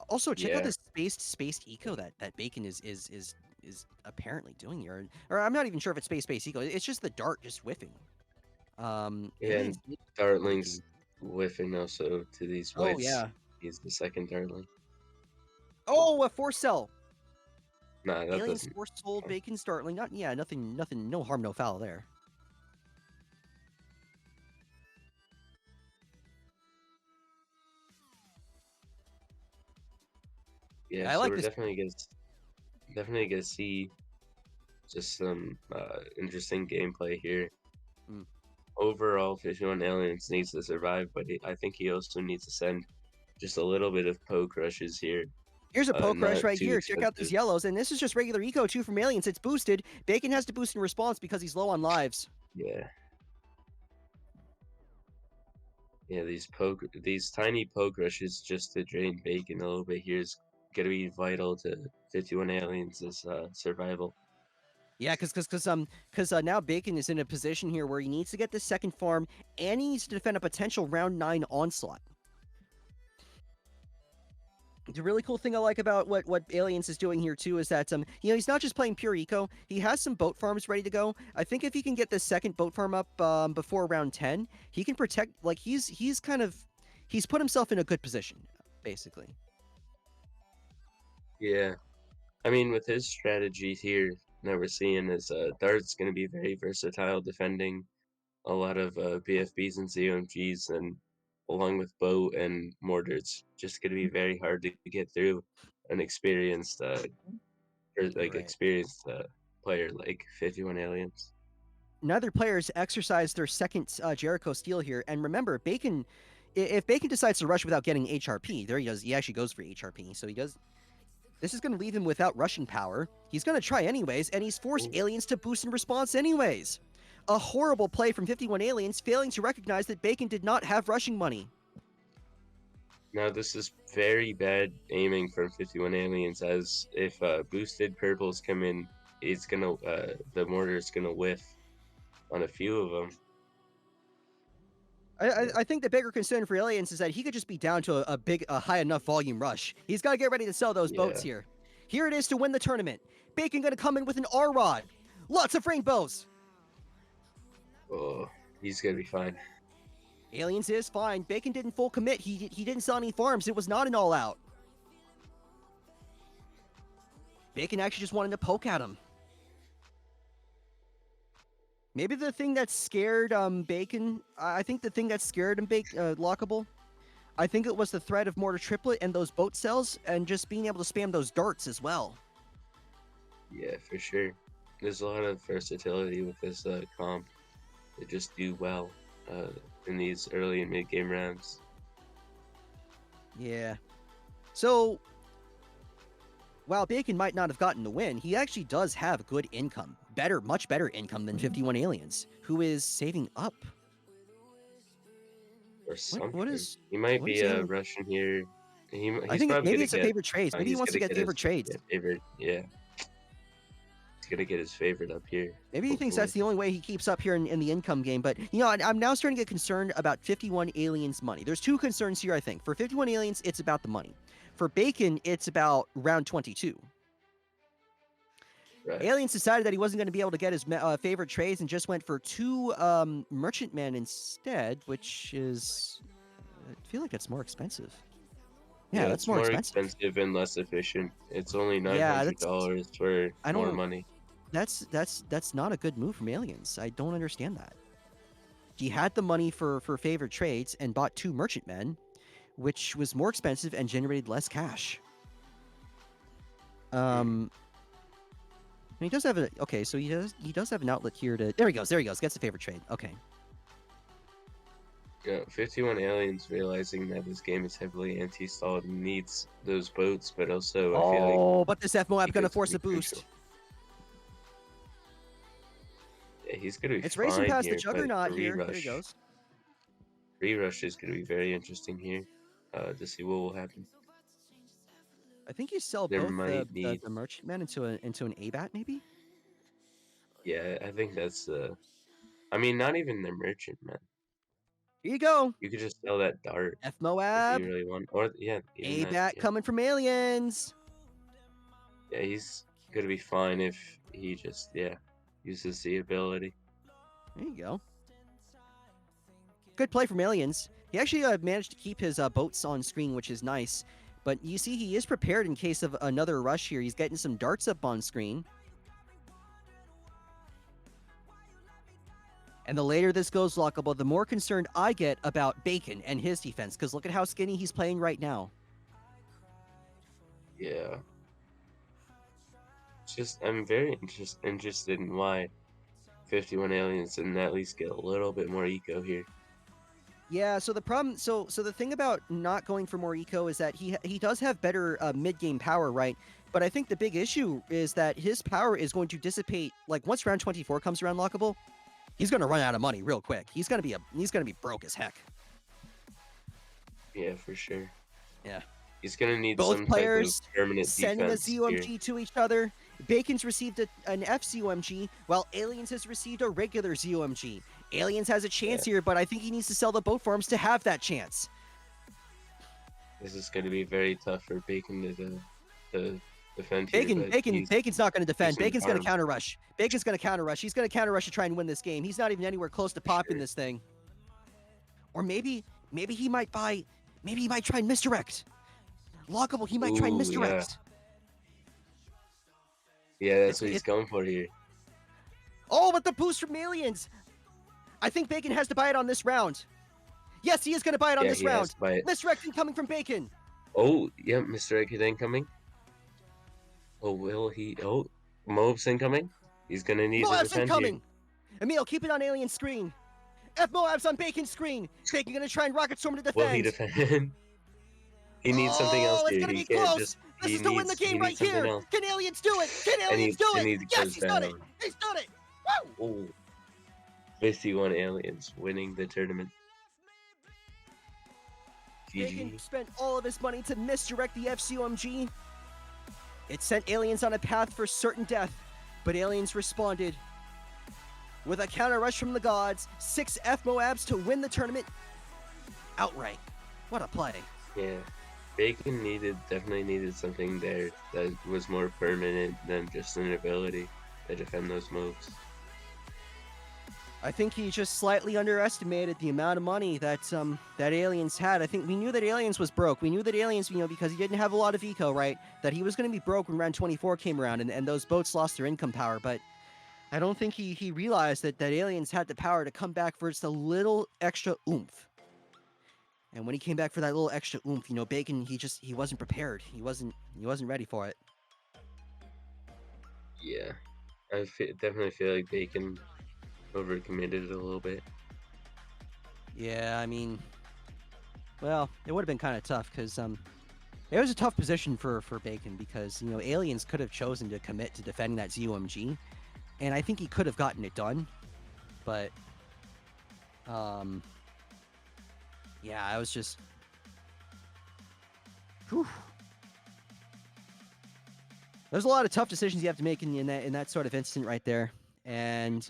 Also, check out this spaced eco that Bacon is apparently doing here, or I'm not even sure if it's spaced eco. It's just the dart just whiffing. And Dartling's whiffing also to these whiffs. Oh yeah, he's the second Dartling. Oh, a force cell. Nah, that Aliens doesn't. force sold Bacon Startling. Nothing. No harm, no foul there. Yeah, I so like we're this. definitely gonna see just some interesting gameplay here. Overall, 51 Aliens needs to survive, but I think he also needs to send just a little bit of poke rushes here. Here's a poke rush right here. Expensive. Check out these yellows, and this is just regular eco too from Aliens. It's boosted. Bacon has to boost in response because he's low on lives. Yeah. Yeah, these tiny poke rushes just to drain Bacon a little bit here is gonna be vital to 51 Aliens' survival. Yeah, because now Bacon is in a position here where he needs to get the second farm and he needs to defend a potential round 9 onslaught. The really cool thing I like about what Aliens is doing here too is that he's not just playing pure eco. He has some boat farms ready to go. I think if he can get the second boat farm up before round 10, he can protect. Like he's put himself in a good position, basically. Yeah, I mean with his strategy here that we're seeing is Dart's going to be very versatile, defending a lot of BFBs and ZOMGs, and along with bow and mortar, it's just going to be very hard to get through an experienced player like 51 Aliens. Neither players exercise their second Jericho steal here, and remember, Bacon. If Bacon decides to rush without getting HRP, there he does. He actually goes for HRP, so he does. This is going to leave him without rushing power. He's going to try anyways, and he's forced Aliens to boost in response anyways. A horrible play from 51 Aliens, failing to recognize that Bacon did not have rushing money. Now this is very bad aiming from 51 Aliens, as if boosted purples come in, it's gonna the mortar's gonna whiff on a few of them. I think the bigger concern for Aliens is that he could just be down to a high enough volume rush. He's got to get ready to sell those boats Yeah. here. Here it is to win the tournament. Bacon going to come in with an R-Rod. Lots of rainbows. Oh, he's gonna be fine. Aliens is fine. Bacon didn't full commit. He didn't sell any farms. It was not an all-out. Bacon actually just wanted to poke at him. Maybe the thing that scared Bacon, I think the thing that scared him, Lockable, I think it was the threat of mortar triplet and those boat cells and just being able to spam those darts as well. Yeah, for sure. There's a lot of versatility with this comp. They just do well in these early and mid game rounds. Yeah. So, while Bacon might not have gotten the win, he actually does have good income. Much better income than 51 Aliens, who is saving up. Or something. What is... He might what be is Alien- rushing here. He's I think probably maybe gonna it's a get, favorite trades. Maybe he he's wants to gonna get favorite trades. Yeah. He's gonna get his favorite up here. Maybe he thinks that's the only way he keeps up here in the income game. But, you know, I'm now starting to get concerned about 51 Aliens money. There's two concerns here, I think. For 51 Aliens, it's about the money. For Bacon, it's about round 22. Right. Aliens decided that he wasn't going to be able to get his favorite trades and just went for 2 merchantmen instead, which is... I feel like that's more expensive. Yeah, that's it's more expensive. and less efficient. It's only Yeah, $900 for more money. That's not a good move from Aliens. I don't understand that. He had the money for favorite trades and bought 2 merchantmen, which was more expensive and generated less cash. He does have a... Okay, so he does have an outlet here to... There he goes. Gets the favorite trade. Okay. Yeah, 51 Aliens realizing that this game is heavily anti-stalled and needs those boats, but also I feel like But this F Moab going to could force be a boost. crucial. Yeah, he's gonna be It's fine racing past here, the Juggernaut but here. There he goes. Re-rush is gonna be very interesting here to see what will happen. I think you sell There both might the be- merchantman into an ABAT, maybe? Yeah, I think that's I mean, not even the merchant, man. Here you go. You could just sell that dart F if Moab. you really want. Or yeah, even that, ABAT coming from Aliens. Yeah, he's gonna be fine if he just uses the ability. There you go. Good play from Aliens. He actually managed to keep his boats on screen, which is nice. But you see, he is prepared in case of another rush here. He's getting some darts up on screen. And the later this goes, Lockable, the more concerned I get about Bacon and his defense. Because look at how skinny he's playing right now. Yeah. It's just I'm very interested in why 51 Aliens didn't at least get a little bit more eco here. Yeah, so the problem, so the thing about not going for more eco is that he does have better mid-game power, right? But I think the big issue is that his power is going to dissipate. Like once round 24 comes around, Lockable, he's going to run out of money real quick. He's going to be broke as heck. Yeah, for sure. Yeah. He's gonna need Both some players type of permanent sending a defense ZOMG here. to each other. Bacon's received an FZOMG, while Aliens has received a regular ZOMG. Aliens has a chance here, but I think he needs to sell the boat farms to have that chance. This is gonna be very tough for Bacon to defend here. Bacon's not going to defend. using Bacon's going to farms. counter rush. Bacon's going to counter rush. He's going to counter rush to try and win this game. He's not even anywhere close to popping Sure. this thing. Or maybe he might buy. Maybe he might try and misdirect. Lockable, he might try and Ooh, misdirect. Yeah, that's what he's going for here. Oh, but the boost from Aliens. I think Bacon has to buy it on this round. Yes, he is going to buy it on this He has round. to buy it. Misdirecting coming from Bacon. Oh, yeah, Mr. Ekid incoming. Oh, will he? Oh, Moab's incoming. He's gonna need to Moab's defend incoming. Emil, keep it on Alien screen. F Moab's on Bacon's screen. Bacon going to try and rocket storm to here. defend. Will he defend? He needs something else Oh, here. it's gonna He be can't close. just. This he is to win the needs- he game right needs something here. else. Can Aliens do it? Can And Aliens do and it? he Yes, goes he's done it. down. He's done it. Woo! Oh, 51 Aliens winning the tournament. Bacon GG. spent all of his money to misdirect the FCOMG. It sent Aliens on a path for certain death, but Aliens responded with a counter rush from the gods, 6 F Moabs to win the tournament, outright. What a play. Yeah. Bacon definitely needed something there that was more permanent than just an ability to defend those moves. I think he just slightly underestimated the amount of money that that Aliens had. I think we knew that Aliens was broke. We knew that Aliens, because he didn't have a lot of eco, right? That he was going to be broke when round 24 came around, and those boats lost their income power. But I don't think he realized that Aliens had the power to come back for just a little extra oomph. And when he came back for that little extra oomph, Bacon, he wasn't prepared. He wasn't ready for it. Yeah. Definitely feel like Bacon overcommitted a little bit. Yeah, I mean, well, it would have been kind of tough because it was a tough position for Bacon because Aliens could have chosen to commit to defending that ZOMG, and I think he could have gotten it done, but yeah, I was just, whew. There's a lot of tough decisions you have to make in that sort of instant right there, and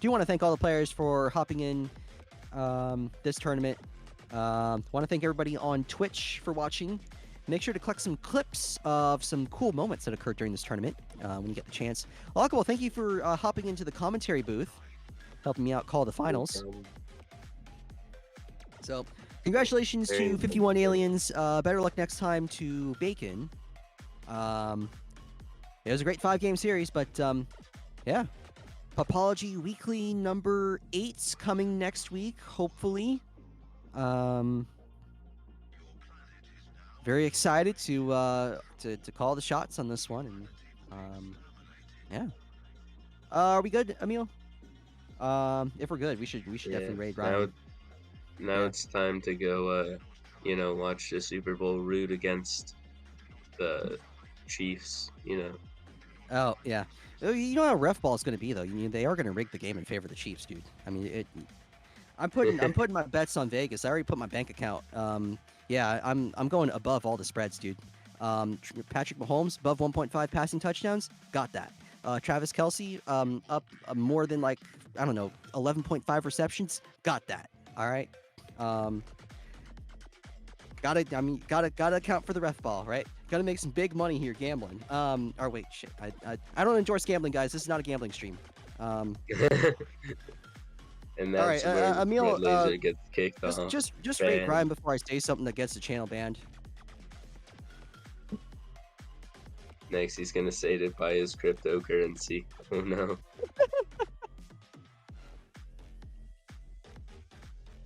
do want to thank all the players for hopping in this tournament. Want to thank everybody on Twitch for watching. Make sure to collect some clips of some cool moments that occurred during this tournament when you get the chance. Well, thank you for hopping into the commentary booth, helping me out call the finals. So, congratulations to 51 Aliens. Better luck next time to Bacon. It was a great 5-game series, but yeah. Popology Weekly number 8's coming next week, hopefully. Very excited to call the shots on this one, and yeah. Are we good, Emil? If we're good, we should definitely raid Ryan. Now it's time to go. Watch the Super Bowl root against the Chiefs. Oh yeah. You know how ref ball is going to be though. They are going to rig the game in favor of the Chiefs, dude. I mean, I'm putting my bets on Vegas. I already put my bank account. Yeah, I'm going above all the spreads, dude. Patrick Mahomes above 1.5 passing touchdowns, got that. Travis Kelce up more than 11.5 receptions, got that. All right. Gotta account for the ref ball, right? Gotta make some big money here gambling. Or wait, shit. I don't endorse gambling, guys. This is not a gambling stream. And that's all right, where Emil, Red Laser gets kicked off. Just rate Banned. Ryan before I say something that gets the channel banned. Next, he's gonna say to buy his cryptocurrency. Oh no.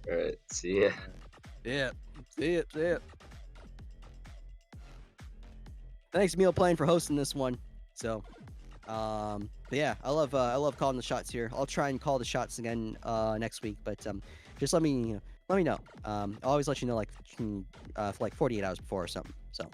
Alright, see ya. Yeah. See it. Thanks, Emil Plane, for hosting this one. So, but yeah, I love calling the shots here. I'll try and call the shots again next week, but just let me know. I'll always let you know for 48 hours before or something. So.